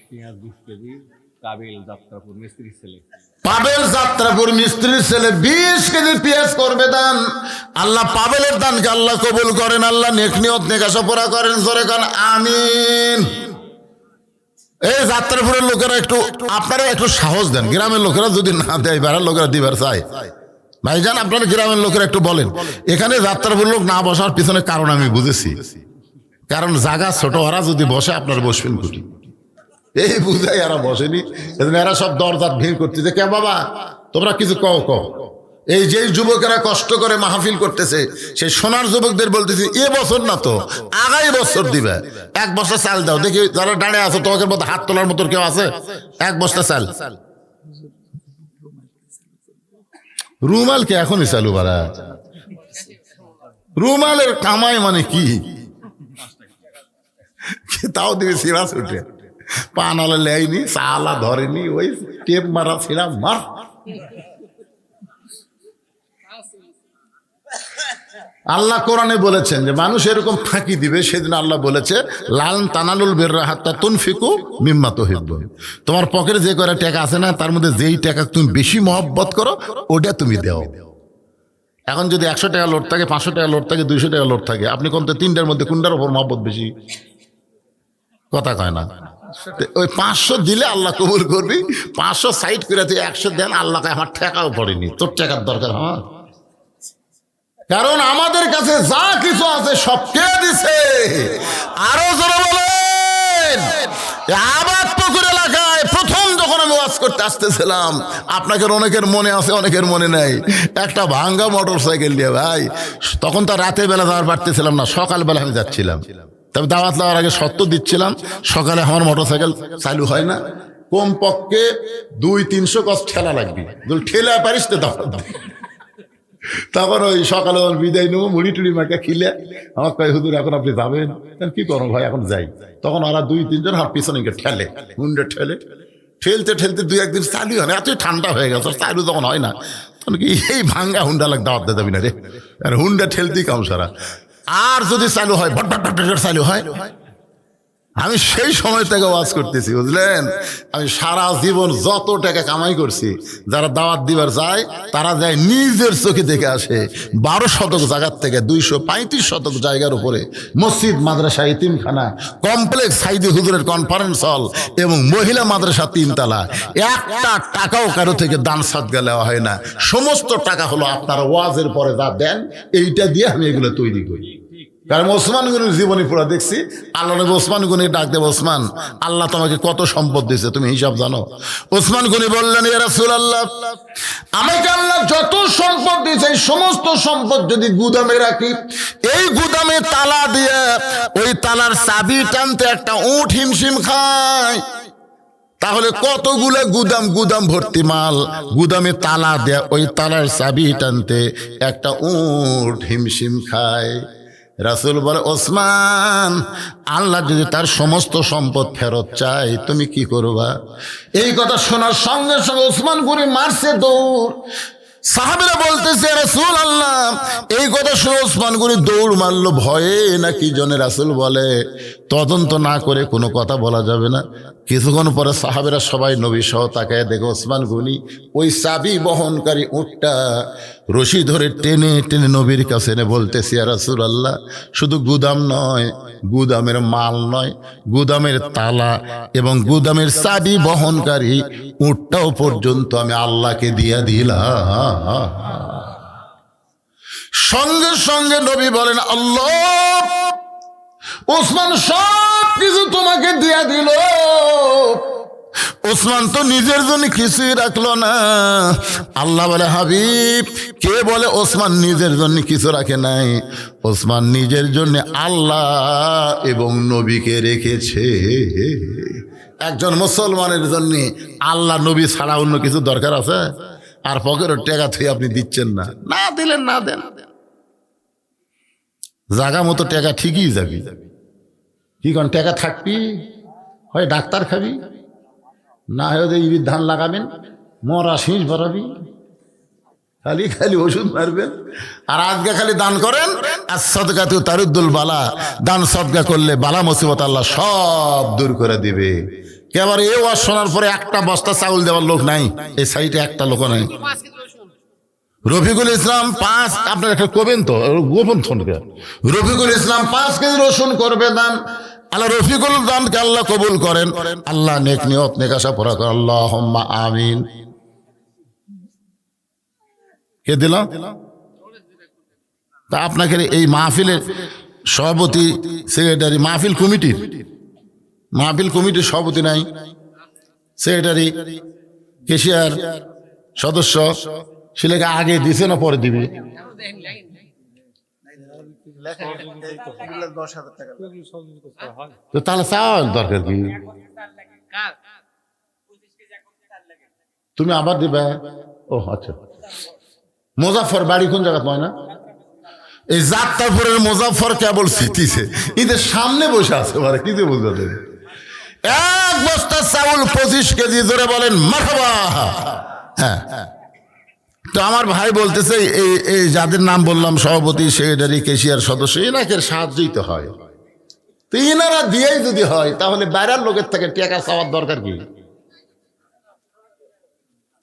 পেঁয়াজ 20 কেজি, কাবিল যাত্রাপুর মিস্ত্রির ছেলে। পাবেল যাত্রাপুর মিস্ত্রির ছেলে 20 কেজি পেঁয়াজ করবে দান। আল্লাহ পাবেলের দানকে আল্লাহ কবুল করেন। আল্লাহ নেক নিয়ত নেকাশা করেন। জোরে কান আমিন। এই যাত্রাপুরের লোকেরা একটু, আপনারা একটু সাহস দেন। গ্রামের লোকেরা যদি না দেয়, বেড়ার লোকেরা দিবার চায়, ভাইজান আপনারা গ্রামের লোকেরা একটু বলেন। এখানে যাত্রাপুর লোক না বসার পিছনে কারণ আমি বুঝেছি। কারণ জায়গা ছোট, ওরা যদি বসে আপনারা বসবেন কুটি, এই বুঝাই এরা বসেনি। এরা সব দরজাত ভিড় করতেছে। কে বাবা তোমরা কিছু কও কও। এই যে যুবকেরা কষ্ট করে মাহফিল করতেছে, সেই সোনার যুবকদের বলতেছি, এ বছর না তো আগামী বছর দিবে 1 বস্তা চাল দাও। দেখি যারা দাঁড়িয়ে আছো তোমাদের মধ্যে হাত তোলার মতো কেউ আছে? 1 বস্তা চাল। রুমাল কে এখনই চালু বাড়া? রুমালের কামাই মানে কি? তাও দিবে সিরা ছুটে, পানালা লেয়নি, চালা ধরেনি, ওই টেপ মারা ছিঁড়া মার। আল্লাহ কোরআনে বলেছেন যে মানুষ এরকম ফাঁকি দিবে। সেদিন আল্লাহ বলেছে লাল তানালুল বিররা হাত্তা তুনফিকু মিম্মা তুহিব্বুন। তোমার পকেটে যে কয়টা টাকা আছে না, তার মধ্যে যেই টাকা তুমি বেশি মহব্বত করো ওটা তুমি দাও। এখন যদি 100 টাকা লোড থাকে, 500 টাকা লোড থাকে, 200 টাকা লোড থাকে, আপনি কোনটা 3টার মধ্যে কোনটার উপর মহব্বত বেশি? কথা কয় না। ওই 500 দিলে আল্লাহ কবুল করবি, 500 সাইড করে তুই 100 দেন, আল্লাহকে আমার টাকাও পড়েনি, তোর টাকার দরকার আমার। কারণ আমাদের কাছে যা কিছু আছে সব কে দিছে? আরো জোরে বলেন। আবাদ পুকুর এলাকায় প্রথম যখন আমি ওয়াজ করতে আসতেছিলাম, আপনাকে অনেকের মনে আছে অনেকের মনে নাই, একটা ভাঙ্গা মোটর সাইকেল দিয়ে ভাই, তখন তো রাতে বেলা যাওয়ার পারতেছিলাম না, সকালবেলা আমি যাচ্ছিলাম। তবে দাওয়াত দেওয়ার আগে সত্য দিচ্ছিলাম, সকালে আমার মোটর সাইকেল চালু হয় না, কমপক্ষে 200-300 গজ ঠেলা লাগবে, ঠেলা পারিস তো দাওয়াত। তখন ওই সকালে বিদায় নেবো, মুড়ি টুড়ি মাকে খিলে আমার কয় হুজুর এখন আপনি যাবেন? কি করো ভাই এখন যাই। তখন ওরা 2-3 জন হাত পিছনে ঠেলে, হুন্ডে ঠেলে, ঠেলতে ঠেলতে 2-1 দিন চালু হয় না, এতই ঠান্ডা হয়ে গেছে, চালু তখন হয় না। তখন কি এই ভাঙ্গা হুন্ডা লাগ দাওয়াত দিয়ে যাবি না রে, আর হুন্ডা ঠেলতেই কাম সারা। আর যদি চালু হয়, ভট ভট ভট চালু হয়। আমি সেই সময় থেকে ওয়াজ করতেছি, বুঝলেন? আমি সারা জীবন যত টাকা কামাই করছি, যারা দাওয়াত দিবার যায় তারা যায় নিজের চোখে দেখে আসে। 12 শতক জায়গার থেকে 235 শতক জায়গার উপরে মসজিদ, মাদ্রাসা, ইতিমখানা, কমপ্লেক্স, সাইদি হুজুরের কনফারেন্স হল এবং মহিলা মাদ্রাসা 3 তলা। একটা টাকাও কারো থেকে দান সাদকা নেওয়া হয় না। সমস্ত টাকা হলো আপনারা ওয়াজের পরে যা দেন, এইটা দিয়ে আমি এগুলো তৈরি করি। কারণ ওসমান গনির জীবনী পুরো দেখছি। আল্লাহ নবী ওসমান গনি ডাক দেব, ওসমান আল্লাহ তোমাকে কত সম্পদ দিয়েছে তুমি হিসাব জানো? ওসমান গনি বললেন, ইয়া রাসূলুল্লাহ, আমাকে আল্লাহ যত সম্পদ দিয়েছে এই সমস্ত সম্পদ যদি গুদামে রাখি, এই গুদামে তালা দিয়ে ওই তালার চাবি টানতে একটা উট হিমশিম খায়, তাহলে কতগুলো গুদাম, গুদাম ভর্তি মাল, গুদামে তালা দেয়া ওই তালার চাবি টানতে একটা উট হিমশিম খায়। রাসূল বলে, ওসমান আল্লাহ যদি তার সমস্ত সম্পদ ফেরত চায় তুমি কি করবা? এই কথা শোনার সঙ্গে সঙ্গে ওসমান গনি মারছে দৌড়। সাহাবীরা বলতেছে, রাসূল আল্লাহ, এই কথা শুনে ওসমান গনি দৌড় মারলো ভয়ে না কি জন্য? রাসূল বলে, তদন্ত না করে কোনো কথা বলা যাবে না। কিছুক্ষণ পরে সাহাবীরা সবাই নবী সহ তাকায় দেখে ওসমান গনি ওই চাবি বহনকারী উটটা রশি ধরে টেনে টেনে নবীর কাছে এনে বলতেছি ইয়া রাসূলুল্লাহ, শুধু গুদাম নয়, গুদামের মাল নয়, গুদামের তালা এবং গুদামের চাবি বহনকারী উটটাও পর্যন্ত আমি আল্লাহকে দিয়া দিলাম। সঙ্গে সঙ্গে নবী বলেন, আল্লাহ, ওসমান সব কিছু তোমাকে দিয়া দিল। ওসমান তো নিজের জন্য কিছুই রাখলো না। আল্লাহ বলে, হাবিব, কে বলে ওসমান নিজের জন্য কিছু রাখে নাই? ওসমান নিজের জন্য আল্লাহ এবং নবীকে রেখেছে। একজন মুসলমানের জন্য আল্লাহ নবী ছাড়া অন্য কিছু দরকার আছে? আর পকেটের টাকা থেকে আপনি দিচ্ছেন না, না দিলেন না দেন, জাগা মতো টাকা ঠিকই যাবি। কি কারণ টাকা থাকবি, হয় ডাক্তার খাবি, না হয় ইবির ধান লাগাবেন, মরা শীষ ভরাবি, খালি খালি ওষুধ মারবেন। আর আজকে খালি দান করেন, আর সদকাতু তারুদ্দুল বালা, দান সদকা করলে বালা মুসিবত আল্লাহ সব দূর করে দিবে। এবার এ ওয়াজ শোনার পরে একটা বস্তা চাউল দেওয়ার লোক নাই, এই সাইডে একটা লোক নাই। রফিকুল ইসলাম 5, আপনার একটা কবেন তো গোপন থনকে, রফিকুল ইসলাম 5 কেজি রসুন করবে দান। আল্লাহ রফিকুল দানকে আল্লাহ কবুল করেন, আল্লাহ নেক নিয়ত নেক আশা পুরা করেন, আল্লাহুম্মা আমিন। কে দিল? তা আপনাকে এই মাহফিলের সভাপতি, সেক্রেটারি, মাহফিল কমিটির সভাপতি নাই, সেক্রেটারি, কেশিয়ার, সদস্য, সেটাকে আগে দিছে না পরে দিবে? তো তাহলে চাওয়ার দরকার কি? তুমি আবার দিবে? ও আচ্ছা। মুজাফফর বাড়ি কোন জায়গা হয় না? এই যাত্রাপুরের মুজাফফর কেবল স্মৃতিছে, ঈদের সামনে বসে আছে, মানে কি বুঝতে দেবে। 1 বস্তা চাউল 25 কেজি, জোরে বলেন মারহাবা। হ্যাঁ, তো আমার ভাই বলতেছে এই যাদের নাম বললাম, সভাপতি, সেক্রেটারি, কেশিয়ার, সদস্য, এনাকের সাহায্যই তো হয়। তো এনারা দিয়েই যদি হয়, তাহলে বাইরের লোকের থেকে টাকা চাওয়ার দরকার কি?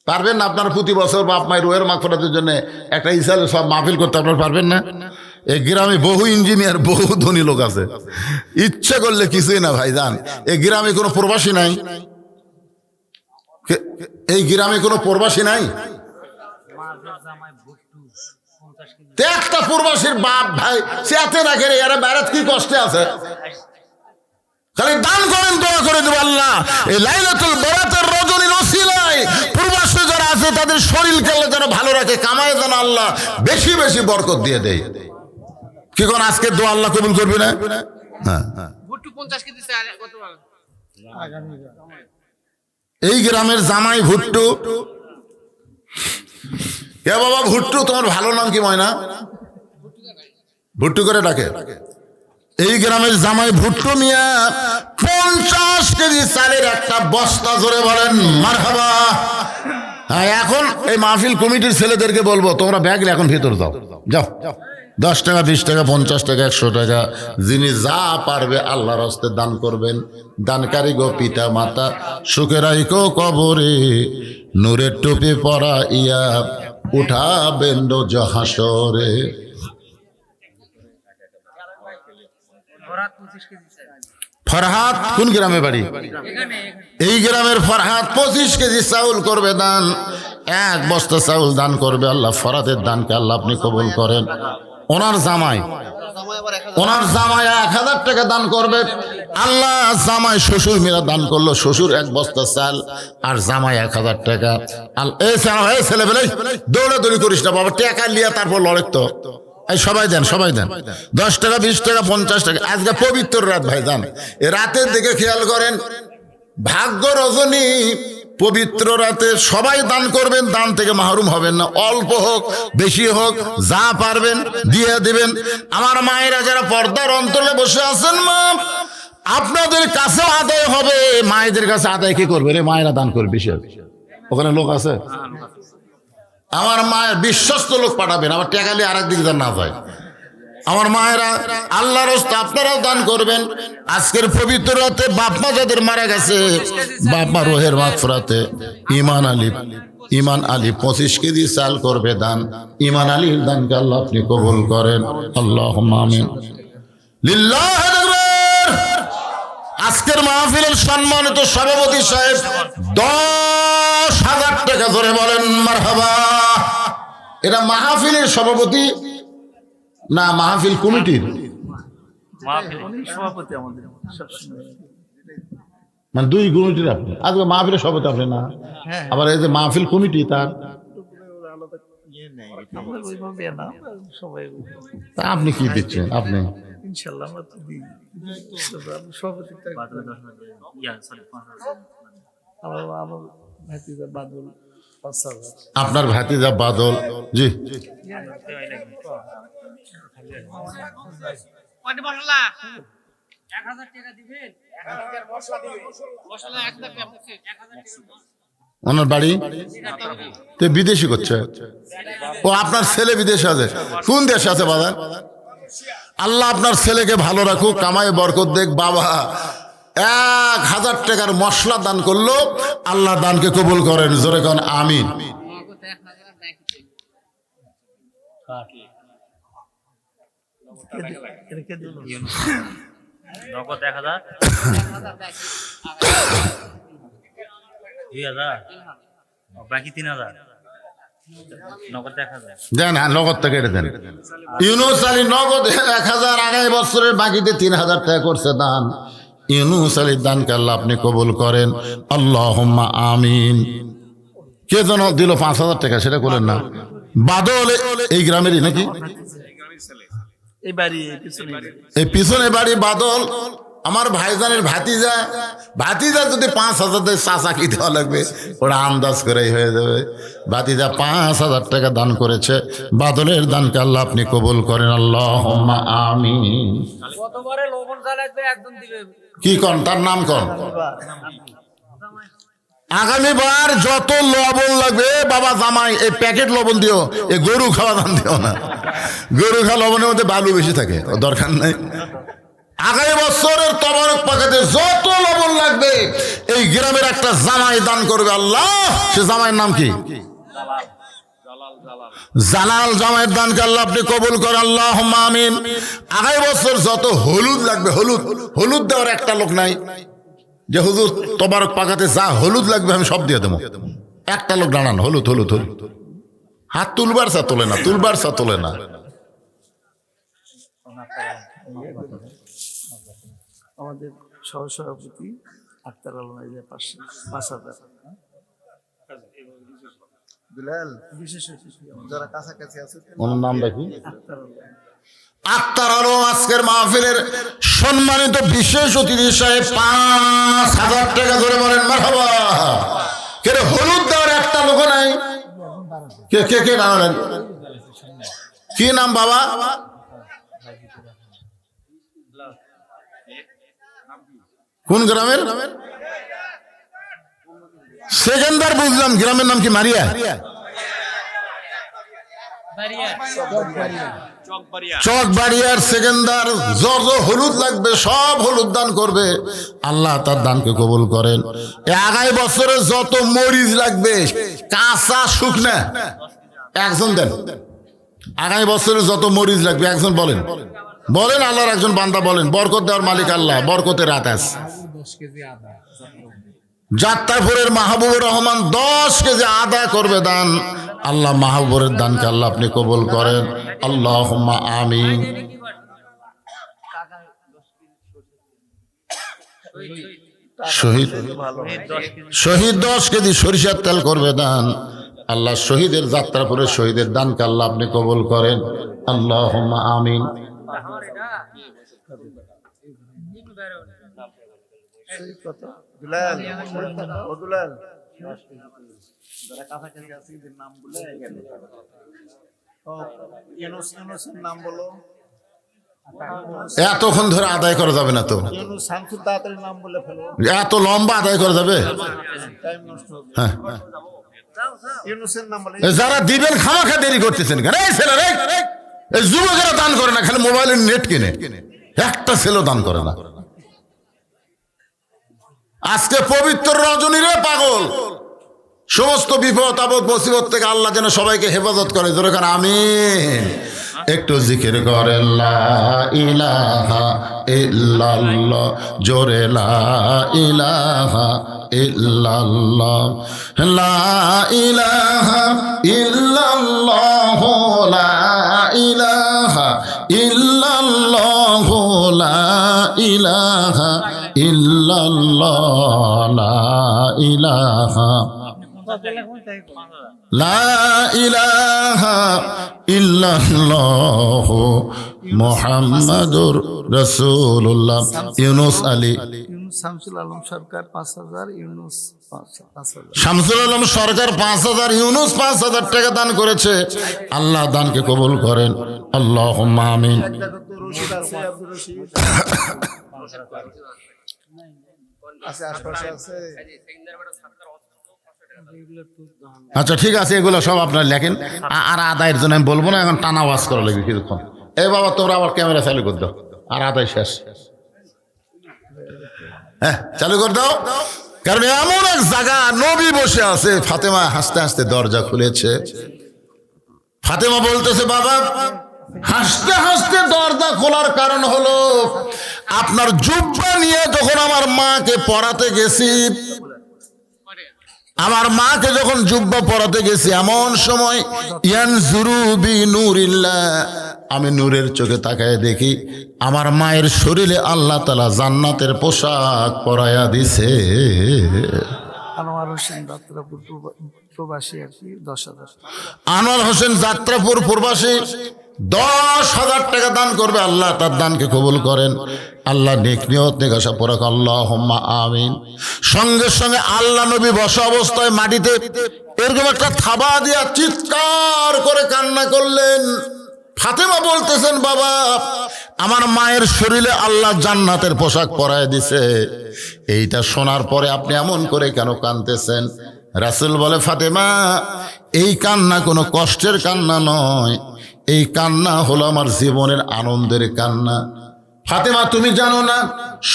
পারবেন না আপনারা প্রতি বছর বাপ মায়ের রোহের মাগফিরাতের জন্য একটা ইসালে সব মাহফিল করতে? আপনারা পারবেন না? এই গ্রামে বহু ইঞ্জিনিয়ার, বহু ধনী লোক আছে, ইচ্ছা করলে কিছুই না ভাই জান। এই গ্রামে কোনো প্রবাসী নাই, এই গ্রামে কোনো প্রবাসী নাই। একটা প্রবাসীর বাপ ভাই চেতে রাখে, এরা বাইরে কি কষ্টে আছে, খালি দান করেন, দোয়া করে দেব আল্লাহ এই লাইলাতুল বরাতের রজনীর ওসিলায় প্রবাসী যারা আছে তাদের শরীর কেলে যেন ভালো রাখে, কামায় যেন আল্লাহ বেশি বেশি বরকত দিয়ে দেয়। কি কোন আজকে দোয়া আল্লাহ কবুল করবে না? হ্যাঁ, এই গ্রামের জামাই ভুট্টু। এ বাবা ভুট্টু, তোমার ভালো নাম কি ময়না? ভুট্টু করে ডাকে। এই গ্রামের জামাই ভুট্টু মিয়া 50 কেজি চালের একটা বস্তা, জোরে বলেন মারহাবা। হ্যাঁ, এখন এই মাহফিল কমিটির ছেলেদেরকে বলবো, তোমরা ব্যাগ এখন ভিতর যাও, যাও, 10 টাকা, 20 টাকা, 50 টাকা, 100 টাকা, যিনি যা পারবে আল্লাহর হস্তে দান করবেন। দানকারী গো পিতা মাতা, সুখে রাইকো কবরে, নূরের টুপি পরা ইয়া উঠাবেন রোজ হাসরে। ফরহাদ কোন গ্রামে বাড়ি? এই গ্রামের ফরহাদ 25 কেজি চাউল করবে দান। 1 বস্তা চাউল দান করবে। আল্লাহ ফরহাদের দানকে আল্লাহ আপনি কবুল করেন। ওনার জামাই 1000 টাকা দান করবে। আল্লাহ জামাই শ্বশুর মেয়েরা দান করলো, শ্বশুর 1 বস্তা চাল আর জামাই 1000 টাকা। এই ছেলেবেলে দৌড়াদৌড়ি করিস না বাবা, টাকা লিয়া তারপর লড়েক তো। এই সবাই দেন, সবাই দেন, 10 টাকা, 20 টাকা, 50 টাকা। আজকে পবিত্র রাত ভাই যান, এ রাতের দিকে খেয়াল করেন, ভাগ্য রজনী, পবিত্র রাতে সবাই দান করবেন, দান থেকে মাহরুম হবেন না। অল্প হোক বেশি হোক, যা পারবেন দিয়ে দিবেন। আমার মায়েরা যারা পর্দার অন্তরে বসে আছেন, মা আপনাদের কাছে আদায় হবে, মায়েদের কাছে আদায় কি করবে রে? মায়েরা দান করবে বেশি। ওখানে লোক আছে, আমার মায়ের বিশ্বস্ত লোক পাঠাবেন, আমার টাকা নিয়ে আরেক দিকে না যায়। আমার মায়েরা আল্লাহর রাস্তা আপনারাও দান করবেন। আজকের পবিত্র রাতে বাপ মা যাদের মারা গেছে, বাপ মা রোহের মাগফিরাতে, ইমান আলী ইমান আলী 25 কেজি চাল করবে দান। ইমান আলীর দানকে আল্লাহ আপনি কবুল করেন। আল্লাহুম্মা আমিন। লিল্লাহি আকবার। আজকের মাহফিলের সম্মানিত সভাপতি সাহেব 10,000 টাকা ধরে বলেন মারহাবা। এটা মাহফিলের সভাপতি না মাহফিল কমিটির? উনি সভাপতি আমাদের সবসময়। মানে দুই কমিটির আপনি। আজকে মাহফিলের সভাপতি আপনি না, আবার এই যে মাহফিল কমিটি তার, আমরা ওইভাবে না, সবাই তা আপনি কি দিচ্ছেন? আপনি ইনশাল্লাহ আমরা তো দিই। সভাপতিটা আমার ভাতিজা বাদল 5,000। আপনার ভাতিজা বাদল, জি কয়টা মশলা 1,000 টাকা দিবেন। মশলা একটা কেমন 1,000 টাকা ওনার বাড়ি তো বিদেশি করছে। ও আপনার ছেলে বিদেশে আছে? কোন দেশে আছে বাবা? আল্লাহ আপনার ছেলেকে ভালো রাখুক, কামাই বরকত দেখ। বাবা 1,000 টাকার মশলা দান করলো, আল্লাহ দানকে কবুল করেন। জোরে কোন আমিন। নগদ 1,000, 2,000, বাকি 3,000, নগদ 1,000। দেন, হ্যাঁ নগদ থেকে এটা দেন। ইউনুস আলী নগদ 1,000, আগামী বছরের বাকিতে 3,000 টাকা করছে দান। ইউনুস আলীর দানকে আল্লাহ আপনি কবুল করেন। আল্লাহুম্মা আমিন। কে যেন দিল 5,000 টাকা, সেটা করেন না। বাদল এই গ্রামেরই নাকি? এই বাড়ি পিছনে এই পিছনে বাড়ি বাদল আমার ভাইজানের ভাতিজা। ভাতিজা যদি 5,000 দেয়, চাচা কি দেওয়া লাগবে ওরা আন্দাজ করেই হয়ে যাবে। ভাতিজা 5,000 টাকা দান করেছে। বাদলের দানকে আল্লাহ আপনি কবুল করেন। আল্লাহুম্মা আমিন। কতবারে লবণ চালাতে একজন দিবে। কি কন, তার নাম কন। আগামীবার যত লবণ লাগবে বাবা জামাই এই প্যাকেট লবণ দিও, এই গরু খাওয়া দান দিও না। গরু খাওয়া লবণের মধ্যে বালু বেশি থাকে, দরকার নাই। আগামী বছরের তবারক পাকাতে যত লবণ লাগবে এই গ্রামের একটা জামাই দান করবে আল্লাহ। সে জামাইয়ের নাম কি? জালাল। জামাইয়ের দানকে আল্লাহ আপনি কবুল করেন। আল্লাহুম্মা আমিন। আগামী বছর যত হলুদ লাগবে, হলুদ দেওয়ার একটা লোক নাই যে হুজুর তবারক পাকাতে যা হলুদ লাগবে আমি সব দিয়ে দেবো। একটা লোক দাঁড়ান, হলুদ। হাত তুলবার চা তোলে না, তোলে না। আমাদের সহসভাপতি আক্তার আলম, 5,000। বিলাল বিশেষ অতিথি যারা কাছাকাছি আছে, ওনার নামটা কি? আক্তার আলম। আক্তার আলম আজকের মাহফিলের সম্মানিত বিশেষ অতিথি সাহেব 5,000 টাকা ধরে বলেন মারহাবা। কেন হলুদ দেওয়ার একটা লোক নাই? কে জানালেন? কি নাম বাবা? কোন গ্রামের? সেকেন্দার বুঝলাম, গ্রামের নাম কি? মারিয়া। চকবাড়িয়ার সেকেন্দার। যত হলুদ লাগবে সব হলুদ দান করবে, আল্লাহ তার দানকে কবুল করেন। আগামী বছরে যত মরিচ লাগবে কাঁচা শুকনা একজন দেন। আগামী বছরে যত মরিচ লাগবে একজন বলেন। আল্লাহর একজন বান্দা বলেন। বরকত দেওয়ার মালিক আল্লাহ, বরকতের আতাস। যাত্রাপুরের মাহবুবুর রহমান 10 কেজি আদা করবে দান। আল্লাহ মাহবুবের দানকে আল্লাহ আপনি কবুল করেন। আল্লাহুম্মা আমিন। শহীদ 10 কেজি সরিষার তেল করবে দান। আল্লাহ শহীদের যাত্রাপুরের শহীদের দানকে আল্লাহ আপনি কবুল করেন। আল্লাহুম্মা আমিন। দুলাল, ও দুলাল, যারা কাছাকাছি আছে এদের নাম বলে গেল। ইউনুসের নাম বলো। এতক্ষণ ধরে আদায় করা যাবে না তো, ইউনুস শামসুল, তাড়াতাড়ি নাম বলে ফেলো। এত লম্বা আদায় করা যাবে? টাইম নষ্ট হবে। হ্যাঁ, ইউনুসের নাম বলে। যারা দিবেন খামাখা দেরি করতেছেন কেন? এই ছেলে রে, এই যুবকেরা দান করে না, খালি মোবাইলের নেট কিনে। একটা ছেলেও দান করে না। আজকে পবিত্র রজনী রে পাগল, সমস্ত বিপদ আপদ মুসিবত থেকে আল্লাহ যেন সবাইকে হেফাজত করে। জোরে কারণ আমিন। একটু জিকির করে লা ইলাহা ইল্লাল্লাহ, জোরে লা ইলাহা ইল্লাল্লাহ, লা ইলাহা ইল্লাল্লাহ, লা ইলাহা ইল্লাল্লাহ, লা ইলাহা ইল্লাল্লাহ, লা ইলাহা লা ইলাহা ইল্লাল্লাহ মুহাম্মাদুর রাসূলুল্লাহ। ইউনুস আলী শামসুল আলম সরকার 5,000, ইউনুস 5,000। শামসুল আলম সরকার 5,000, ইউনুস 5,000 টাকা দান করেছে। আল্লাহ দানকে কবুল করেন, আল্লাহুম্মা আমিন। রশিদ আছে, আব্দুর রশিদ আছে, আশপাশে আছে। আচ্ছা ঠিক আছে, এগুলো সব আপনার লেখেন। আর আদায়ের জন্য আমি বলবো না, এখন টানা ওয়াজ করা লাগবে কিছুক্ষণ। এই বাবা তোমরা আবার ক্যামেরা চালু করে দাও, আর আদায় শেষ। হ্যাঁ চালু করে দাও, কারণ এমন এক জায়গা নবী বসে আছে। ফাতেমা হাসতে হাসতে দরজা খুলেছে। ফাতেমা বলতেছে বাবা, হাসতে হাসতে দরজা খোলার কারণ হলো আপনার জুব্বা নিয়ে যখন আমার মাকে পড়াতে গেছি, আমার মাকে যখন জুব্বা পরাতে গেছি, এমন সময় ইয়ানজুরু বিনুরিল্লাহ, আমি নূরের চোখে তাকায় দেখি আমার মায়ের শরীরে আল্লাহ তাআলা জান্নাতের পোশাক পরায়া দিছে। আনোয়ার হোসেন যাত্রাপুর প্রবাসী আর কি 10,000। আনোয়ার হোসেন যাত্রাপুর প্রবাসী 10,000 টাকা দান করবে। আল্লাহ তার দানকে কবুল করেন। আল্লাহ নেক নিয়ত নেক আশা পরাক, আল্লাহুম্মা আমিন। সঙ্গে সঙ্গে আল্লাহ নবী বসা অবস্থায় মাটিতে এরকম একটা থাবা দিয়া চিৎকার করে কান্না করলেন। ফাতেমা বলতেছেন বাবা, আমার মায়ের শরীরে আল্লাহ জান্নাতের পোশাক পরায় দিছে। এইটা শোনার পরে আপনি এমন করে কেন কাঁদতেছেন? রাসূল বলে, ফাতেমা এই কান্না কোনো কষ্টের কান্না নয়, এই কান্না হলো আমার জীবনের আনন্দের কান্না। ফাতেমা তুমি জানো না,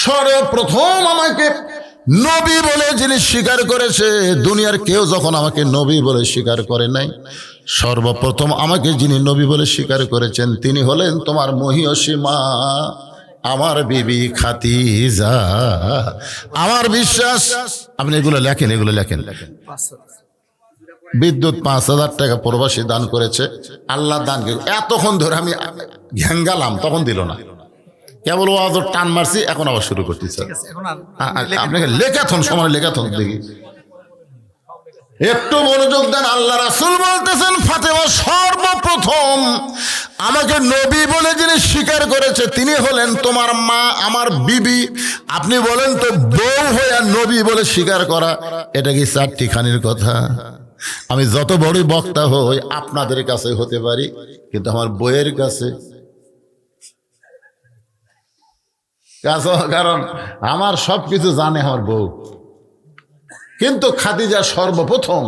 সর্বপ্রথম আমাকে নবী বলে যিনি স্বীকার করেছে, দুনিয়ার কেউ যখন আমাকে নবী বলে স্বীকার করে নাই, সর্বপ্রথম আমাকে যিনি নবী বলে স্বীকার করেছেন তিনি হলেন তোমার মহিয়সী মা, আমার বিবি খাদিজা। আমার বিশ্বাস, আপনি এগুলো লেখেন, এগুলো লেখেন। 5,000। বিদ্যুৎ 5,000 টাকা প্রবাসী দান করেছে। আল্লাহ দান, এতক্ষণ ধরে আমি ঘ্যাঙ্গালাম, তখন দিল না, কেবল ওয়াজ টান মারছি, এখন আবার শুরু করতেছে। এখন আর আপনাকে লেখাথন সময় লেখাথন দেখি, একটু মনোযোগ দেন। আল্লাহ রাসূল বলতেছেন, ফাতেমা সর্বপ্রথম আমাকে নবী বলে যিনি স্বীকার করেছে তিনি হলেন তোমার মা, আমার বিবি। আপনি বলেন তো, বউ হয়ে নবী বলে স্বীকার করা এটা কি চারটিখানির কথা? আমি যত বড়ই বক্তা হই আপনাদের কাছে হতে পারি, কিন্তু আমার বইয়ের কাছে, কারণ আমার সবকিছু জানে আমার বউ। কিন্তু খাদিজা সর্বপ্রথম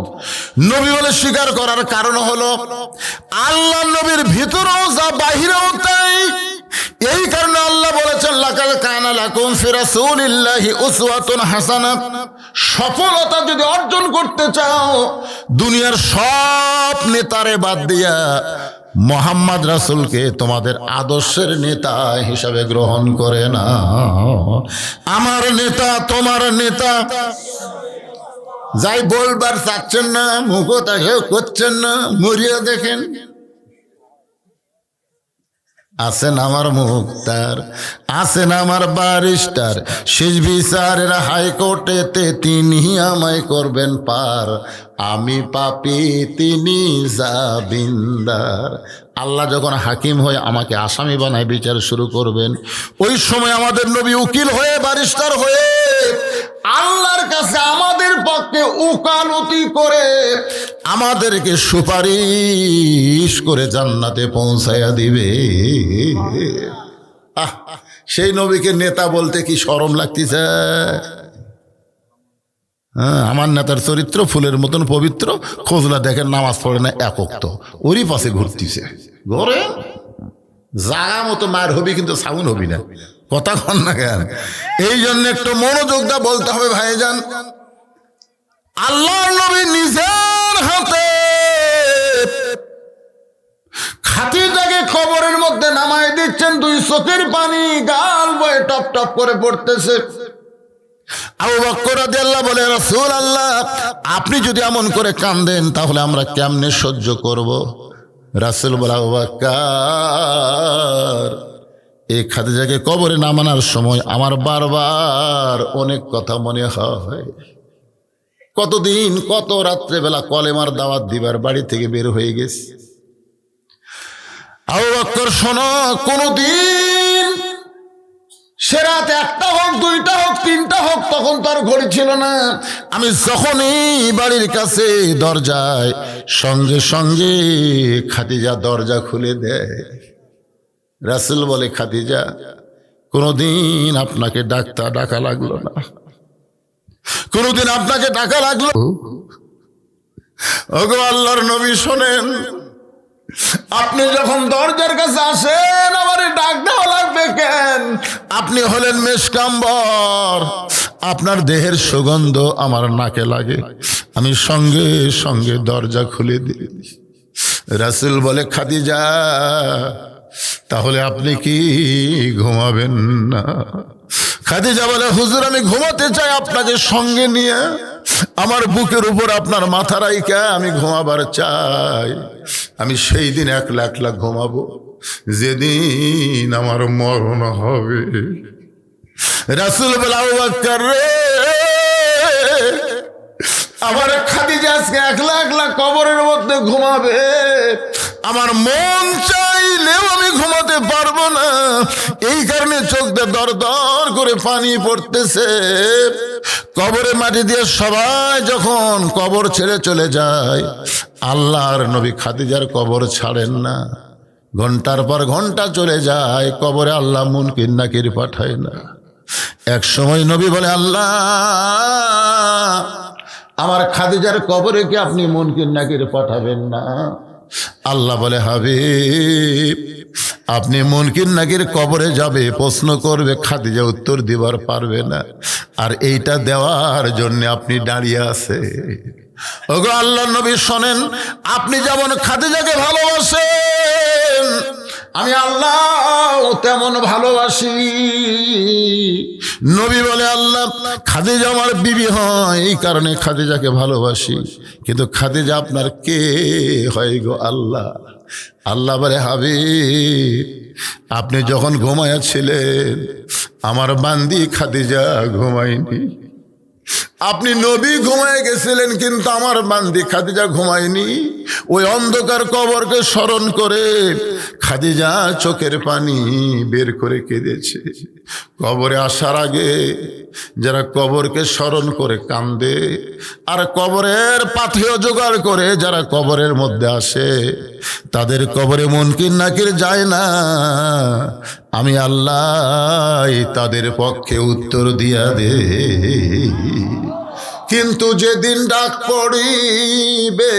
নবী বলে স্বীকার করার কারণ হলো আল্লাহ নবীর ভিতরেও যা বাহিরেও তাই। এই কারণে আল্লাহ বলেছেন, লাকাদ কানা লাকুম ফি রাসূলিল্লাহি উসওয়াতুন হাসানাহ। সফলতা যদি অর্জন করতে চাও, দুনিয়ার সব নেতারে বাদ দিয়া মোহাম্মদ রাসূলকে তোমাদের আদর্শের নেতা হিসাবে গ্রহণ করে না। আমার নেতা, তোমার নেতা, যাই বলবার চাচ্ছেন না, মুখতা কেউ করছেন না, মরিয়া দেখেন। আছেন আমার মুক্তার, আছেন আমার ব্যারিস্টার, শেষ বিচারের হাইকোর্টেতে তিনি আমায় করবেন পার। আমি পাপী, তিনি জামিনদার। আল্লাহ যখন হাকিম হয়ে আমাকে আসামি বানায় বিচার শুরু করবেন, ওই সময় আমাদের নবী উকিল হয়ে, ব্যারিস্টার হয়ে আল্লাহর কাছে আমাদের পক্ষে উকালতি করে আমাদেরকে সুপারিশ করে জান্নাতে পৌঁছায়া দিবে। সেই নবীকে নেতা বলতে কি শরম লাগতেছে? হ্যাঁ, আমার নেতার চরিত্র ফুলের মতন পবিত্র, খোঁজলা দেখেন নামাজ পড়ে না, একক তো ওরই পাশে ঘুরতেছে ঘরে। জাগা মতো মার হবি, কিন্তু সাউন হবি না, কথা কন না কেন? এই জন্য একটু মনোযোগ দা বলতে হবে ভাইজান। আল্লাহর নবী নিজের হাতে খাদিজাকে কবরের মধ্যে নামায় দিচ্ছেন, দুই চোখের পানি গাল বয়ে টপ টপ করে পড়তেছে। আবু বকর রাদিয়াল্লাহু বলে, রাসূলুল্লাহ আপনি যদি এমন করে কাঁদেন তাহলে আমরা কেমনে সহ্য করব? রাসূল বলে, আবু বকর এই খাদিজাকে কবরে নামানোর সময় আমার বারবার অনেক কথা মনে হয়। কতদিন কত রাত্রেবেলা কলেমার দাওয়াত দিবার বাড়ি থেকে বের হয়ে গেছি। আবু বকর শোনো, কোনদিন সে রাত একটা হোক, দুইটা হোক, তিনটা হোক, তখন তার ঘড়ি ছিল না। আমি যখনই বাড়ির কাছে দরজায়, সঙ্গে সঙ্গে খাদিজা দরজা খুলে দেয়। রাসূল বলে, খাদিজা কোনদিন আপনাকে ডাকা লাগলো না, কোনদিন আপনাকে ডাকা লাগলো? ওগো আল্লাহর নবী শোনেন, আপনি যখন দরজার কাছে আসেন আমারে ডাক দেওয়া লাগবে কেন? আপনি হলেন মেশকাম্বর, আপনার দেহের সুগন্ধ আমার নাকে লাগে, আমি সঙ্গে সঙ্গে দরজা খুলে দিই। রাসূল বলে, খাদিজা তাহলে আপনি কি ঘুমাবেন না? খাদিজা বলে, হুজুর আমি ঘুমাতে চাই আপনাকে সঙ্গে নিয়ে, আমার বুকের উপর আপনার মাথা রাইখা আমি ঘুমাবার চাই। আমি সেই দিন একলা একলা ঘুমাবো যেদিন আমার মরণ হবে। রাসূল বলে, আবু বকর রে, আমার খাদিজা আজকে একলা একলা কবরের মধ্যে ঘুমাবে, আমার মন চাইলেও আমি ঘুমাতে পারবো না, এই কারণে চোখ দিয়ে দর দর করে পানি পড়তেছে। কবরে মাটি দিয়ে সবাই যখন কবর ছেড়ে চলে যায়, আল্লাহর নবী খাদিজার কবর ছাড়েন না। ঘন্টার পর ঘন্টা চলে যায়, কবরে আল্লাহ মুনকির নাকির পাঠায় না। এক সময় নবী বলে, আল্লাহ আমার খাদিজার কবরে কি আপনি মুনকির নাকির পাঠাবেন না? আল্লাহ বলে, হাবিব আপনি মুনকির নাকির কবরে যাবে, প্রশ্ন করবে, খাদিজা উত্তর দিবার পারবে না, আর এইটা দেওয়ার জন্য আপনি দাঁড়িয়ে আছে। ওগো আল্লাহর নবী শোনেন, আপনি যেমন খাদিজাকে ভালোবাসেন আমি আল্লাহ তেমন ভালোবাসি। নবী বলে, আল্লাহ খাদিজা আমার বিবি হয়, এই কারণে খাদিজাকে ভালোবাসি, কিন্তু খাদিজা আপনার কে হয় গো আল্লাহ? আল্লাহ বলে, হাবিব আপনি যখন ঘুমাইয়াছিলেন আমার বান্দি খাদিজা ঘুমায়নি। আপনি নবী ঘুমায় গেছিলেন কিন্তু আমার বান্দি খাদিজা ঘুমায়নি। ওই অন্ধকার কবরকে স্মরণ করে খাদিজা চোখের পানি বের করে কেঁদেছে। কবরে আসার আগে যারা কবরকে স্মরণ করে কান্দে, আর কবরের পাথেয় জোগাড় করে যারা কবরের মধ্যে আসে, তাদের কবরে মুনকির নাকির যায় না, আমি আল্লাহ তাদের পক্ষে উত্তর দিয়া দে। কিন্তু যেদিন ডাক পড়িবে,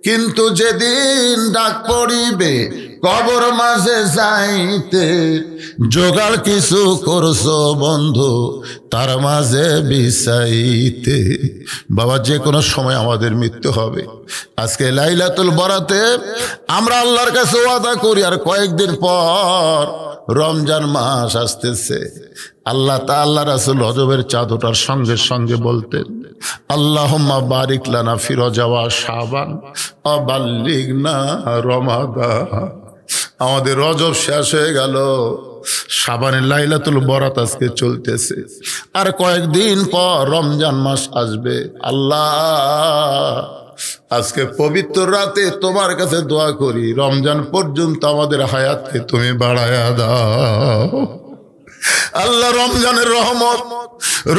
কিন্তু যেদিন ডাক পড়িবে কবর মাঝে যাইতে, জোগাড় কিছু করছো বন্ধু তার মাঝে বিছাইতে। বাবা যে কোনো সময় আমাদের মৃত্যু হবে। আজকে লাইলাতুল বরাতে আমরা আল্লাহর কাছে ওয়াদা করি, আর কয়েকদিন পর রমজান মাস আসতেছে। আল্লাহ রাসূল রজবের চাঁদ ওঠার সঙ্গে সঙ্গে বলতেন, আল্লাহুম্মা বারিক লানা ফি রজব ওয়া শাবান ওয়া বাল্লিগনা রমাদান। আমাদের রজব শেষ হয়ে গেল, শাবানের লাইলাতুল বরাত আজকে চলতেছে, আর কয়েকদিন পর রমজান মাস আসবে। আল্লাহ আজকে পবিত্র রাতে তোমার কাছে দোয়া করি, রমজান পর্যন্ত আমাদের হায়াতকে তুমি বাড়ায়া দাও। আল্লাহ রমজানের রহমত,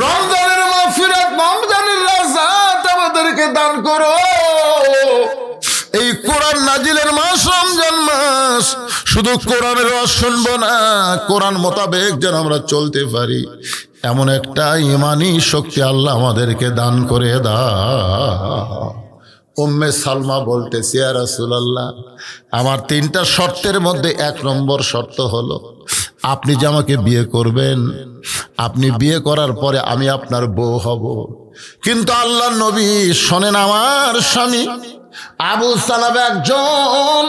রমজানের মাগফিরাত, রমজানের রাজাত আমাদেরকে দান করো। এই কোরআন নাজিলের মাস রমজান মাস, শুধু কোরআনের ওয়াজ শুনবো না, কোরআন মোতাবেক যেন আমরা চলতে পারি, এমন একটা ঈমানি শক্তি আল্লাহ আমাদেরকে দান করে দাও। উম্মে সালমা বলতেছে, ইয়া রাসূলুল্লাহ আমার 3টা শর্তের মধ্যে 1 নম্বর শর্ত হলো আপনি যে আমাকে বিয়ে করবেন, আপনি বিয়ে করার পরে আমি আপনার বউ হব, কিন্তু আল্লাহ নবী শোনেন আমার স্বামী আবু সালামা একজন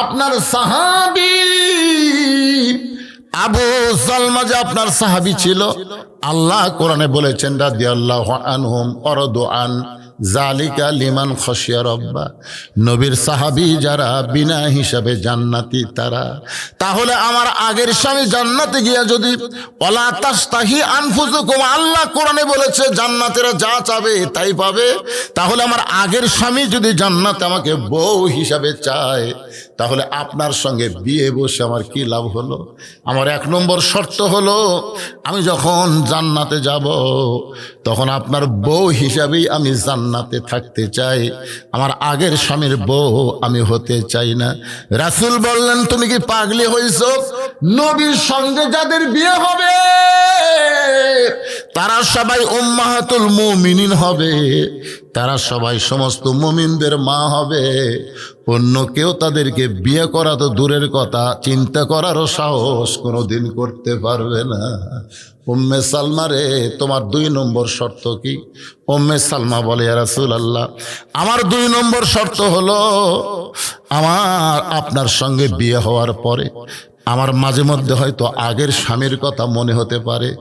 আপনার সাহাবী। আবু সালমা যে আপনার সাহাবী ছিল, আল্লাহ কোরআনে বলেছেন রাদিয়াল্লাহু আনহুম ওয়ারাদু আন জালিকা লিমান খাশিয়া রাব্বা। নবীর সাহাবী যারা বিনা হিসাবে জান্নাতি তারা। তাহলে আমার আগের স্বামী জান্নাতে গিয়া যদি ওয়ালা তাস্তাহি আনফুসুকুম, আল্লাহ কোরআনে বলেছে জান্নাতেরা যা চাবে তাই পাবে। তাহলে আমার আগের স্বামী যদি জান্নাতে আমাকে বউ হিসাবে চায়, তাহলে আপনার সঙ্গে বিয়ে বসে আমার কি লাভ হলো? আমার 1 নম্বর শর্ত হলো আমি যখন জান্নাতে যাব তখন আপনার বউ হিসাবেই আমি জান্নাতে থাকতে চাই, আমার আগের স্বামীর বউ আমি হতে চাই না। রাসূল বললেন তুমি কি পাগলি হইছো? নবীর সঙ্গে যাদের বিয়ে হবে তারা সবাই উম্মাহাতুল মুমিনিন হবে, তারা সবাই সমস্ত মুমিনদের মা হবে। অন্য কেউ তাদেরকে বিয়ে করা তো দূরের কথা, চিন্তা করারও সাহস কোনোদিন করতে পারবে না। উম্মে সালমা রে, তোমার 2 নম্বর শর্ত কি? উম্মে সালমা বলে ইয়া রাসূলুল্লাহ, আমার 2 নম্বর শর্ত হলো আমার আপনার সঙ্গে বিয়ে হওয়ার পরে আমার মাঝে মধ্যে হয়তো আগের স্বামীর কথা মনে হতে পারে।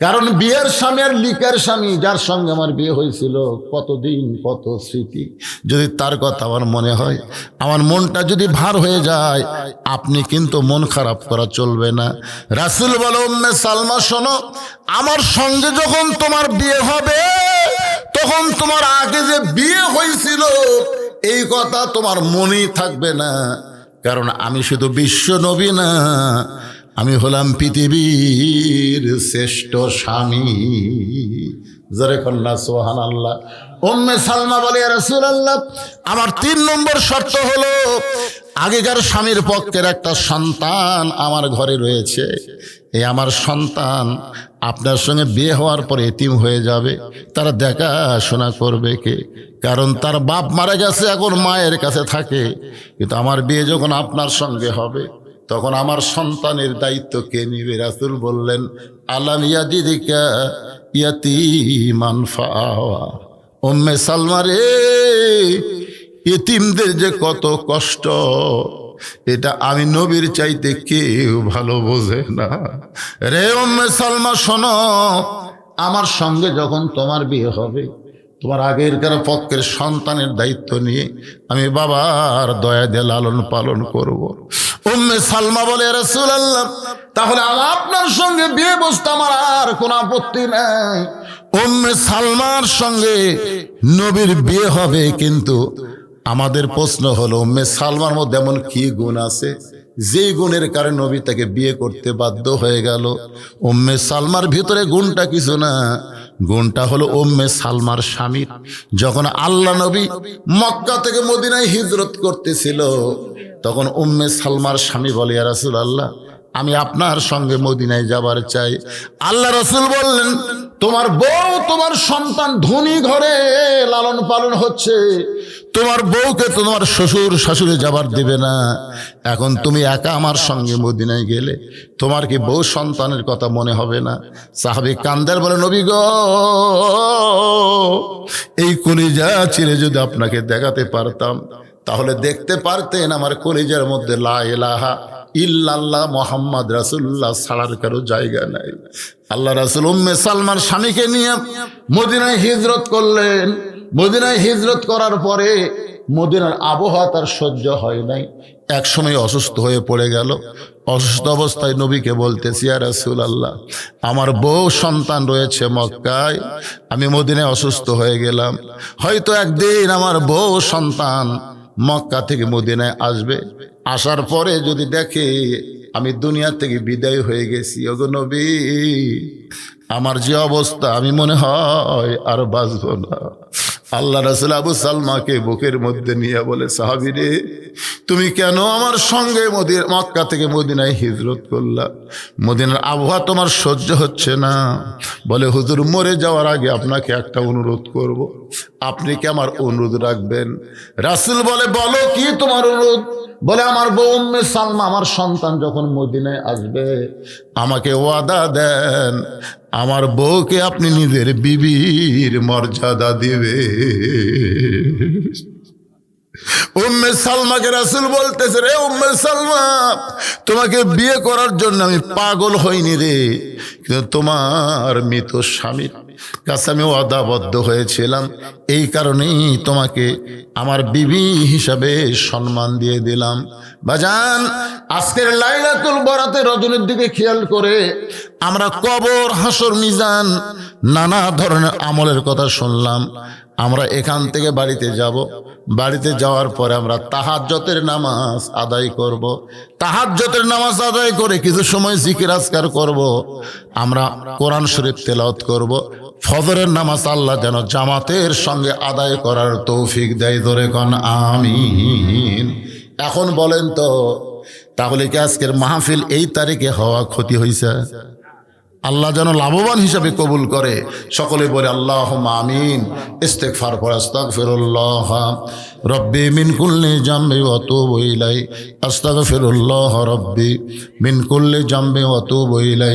কারণ বিয়ের স্বামী আর লিকের স্বামী, যার সঙ্গে আমার বিয়ে হয়েছিল, কতদিন কত স্মৃতি, যদি তার কথা আমার মনে হয়, আমার মনটা যদি ভার হয়ে যায়, আপনি কিন্তু মন খারাপ করা চলবে না। রাসূল বলে উম্মে সালমা শোনো, আমার সঙ্গে যখন তোমার বিয়ে হবে তখন তোমার আগে যে বিয়ে হয়েছিল এই কথা তোমার মনেই থাকবে না। কারণ আমি শুধু বিশ্ব নবী না, আমি হলাম পৃথিবীর শ্রেষ্ঠ স্বামী। জোরে কন্যা সুবহানাল্লাহ। উম্মে সালমা বলে ইয়া রাসূলুল্লাহ, আমার 3 নম্বর শর্ত হলো আগেকার স্বামীর পক্ষের একটা সন্তান আমার ঘরে রয়েছে, এই আমার সন্তান আপনার সঙ্গে বিয়ে হওয়ার পরে এতিম হয়ে যাবে, তারা দেখাশোনা করবে কে? কারণ তার বাপ মারা গেছে, এখন মায়ের কাছে থাকে। কিন্তু আমার বিয়ে যখন আপনার সঙ্গে হবে তখন আমার সন্তানের দায়িত্ব কে নিবে? রাসূল বললেন আলাম ইয়াজিদিকা ইয়াতীমান ফাআওয়া। উম্মে সালমা রে, এতিমদের যে কত কষ্ট এটা আমি নবীর চাইতে কেউ ভালো বোঝে না। রে উম্মে সালমা শোনো, আমার সঙ্গে যখন তোমার বিয়ে হবে তোমার আগের কারো পক্ষের সন্তানের দায়িত্ব নিয়ে আমি বাবার দয়া দিয়ে লালন পালন করব। উম্মে সালমা বলে ইয়া রাসূলুল্লাহ, তাহলে আমার আপনার সঙ্গে বিয়ে বসতে আমার আর কোনো আপত্তি নাই। উম্মে সালমার সঙ্গে নবীর বিয়ে হবে, কিন্তু আমাদের প্রশ্ন হলো উম্মে সালমার মধ্যে এমন কি গুণ আছে যে গুণের কারণে নবী তাকে বিয়ে করতে বাধ্য হয়ে গেল? উম্মে সালমার ভিতরে গুণটা কিছু না, গুণটা হলো উম্মে সালমার স্বামীর। যখন আল্লাহ নবী মক্কা থেকে মদিনায় হিজরত করতেছিল তখন উম্মে সালমার স্বামী বলে ইয়া রাসূলুল্লাহ, আমি আপনার সঙ্গে মদিনায় যাবার চাই। আল্লাহ রাসূল বললেন তোমার বউ তোমার সন্তান ধনী ঘরে লালন পালন হচ্ছে, তোমার বউকে তোমার শ্বশুর শাশুড়ি যাবার দেবে না। এখন তুমি একা আমার সঙ্গে মদিনায় গেলে তোমার কি বউ সন্তানের কথা মনে হবে না? সাহাবী কান্দার বলে নবী গো, এই কলিজা ছিঁড়ে যদি আপনাকে দেখাতে পারতাম তাহলে দেখতে পারতেন আমার কলিজার মধ্যে লা ইলাহা ইল্লাল্লাহ মুহাম্মদ রাসূলুল্লাহ ছাড়ার কারো জায়গা নাই। আল্লাহ রাসূল উম্মে সালমার স্বামীকে নিয়ে মদিনায় হিজরত করলেন। মদিনায় হিজরত করার পরে মদিনার আবহাওয়া তার সহ্য হয় নাই, এক সময় অসুস্থ হয়ে পড়ে গেল। অসুস্থ অবস্থায় নবীকে বলতেছি ইয়া রাসূলুল্লাহ, আমার বউ সন্তান রয়েছে মক্কায়, আমি মদিনায় অসুস্থ হয়ে গেলাম, হয়তো একদিন আমার বউ সন্তান মক্কা থেকে মদিনায় আসবে, আসার পরে যদি দেখে আমি দুনিয়া থেকে বিদায় হয়ে গেছি, ওগো নবী আমার যে অবস্থা আমি মনে হয় আর বাঁচব না। আল্লাহ রাসূল আবু সালমাকে বুকের মধ্যে নিয়ে বলে সাহাবী রে, তুমি কেন আমার সঙ্গে মক্কা থেকে মদিনায় হিজরত করলা? মদিনার আবহাওয়া তোমার সহ্য হচ্ছে না। বলে হুজুর মরে যাওয়ার আগে আপনাকে একটা অনুরোধ করব, আপনি কি আমার অনুরোধ রাখবেন? রাসূল বলে বলো কি তোমার অনুরোধ? বলে আমার বউ উম্মে সালমা আমার সন্তান যখন মদিনায় আসবে আমাকে ওয়াদা দেন আমার বউকে আপনি নিজের বিবির মর্যাদা দিবে। উম্মে সালমাকে রাসূল বলতেছে, রে উম্মে সালমা, তোমাকে বিয়ে করার জন্য আমি পাগল হইনি রে, কিন্তু তোমার মৃত স্বামীর কাছে আমি ওয়াদাবদ্ধ হয়েছিলাম, এই কারণেই তোমাকে আমার বিবি হিসাবে সম্মান দিয়ে দিলাম। বাজান, আজকের লাইলাতুল বরাতে রজনীর দিকে খেয়াল করে আমরা কবর, হাসর, মিজান, নানা ধরনের আমলের কথা শুনলাম। আমরা এখান থেকে বাড়িতে যাব, বাড়িতে যাওয়ার পরে আমরা তাহাজ্জুদের নামাজ আদায় করব। তাহাজ্জুদের নামাজ আদায় করে কিছু সময় জিকির আজকার করব, আমরা কোরআন শরীফ তেলাওয়াত করব। ফজরের নামাজ আল্লাহ যেন জামাতের সঙ্গে আদায় করার তৌফিক দেয়, ধরে কোন আমিন। এখন বলেন তো, তাহলে কি আজকের মাহফিল এই তারিখে হওয়া ক্ষতি হয়েছে? আল্লাহ যেন লাভবান হিসাবে কবুল করে। সকলে বলে আল্লাহুম্মা আমিন। ইস্তিগফার পড়ে আস্তাগফিরুল্লাহ রব্বি মিন কুল্লি জামবি ওয়া আতুবু ইলাই, আস্তাগফিরুল্লাহ রব্বি মিন কুল্লি জামবি ওয়া আতুবু ইলাই।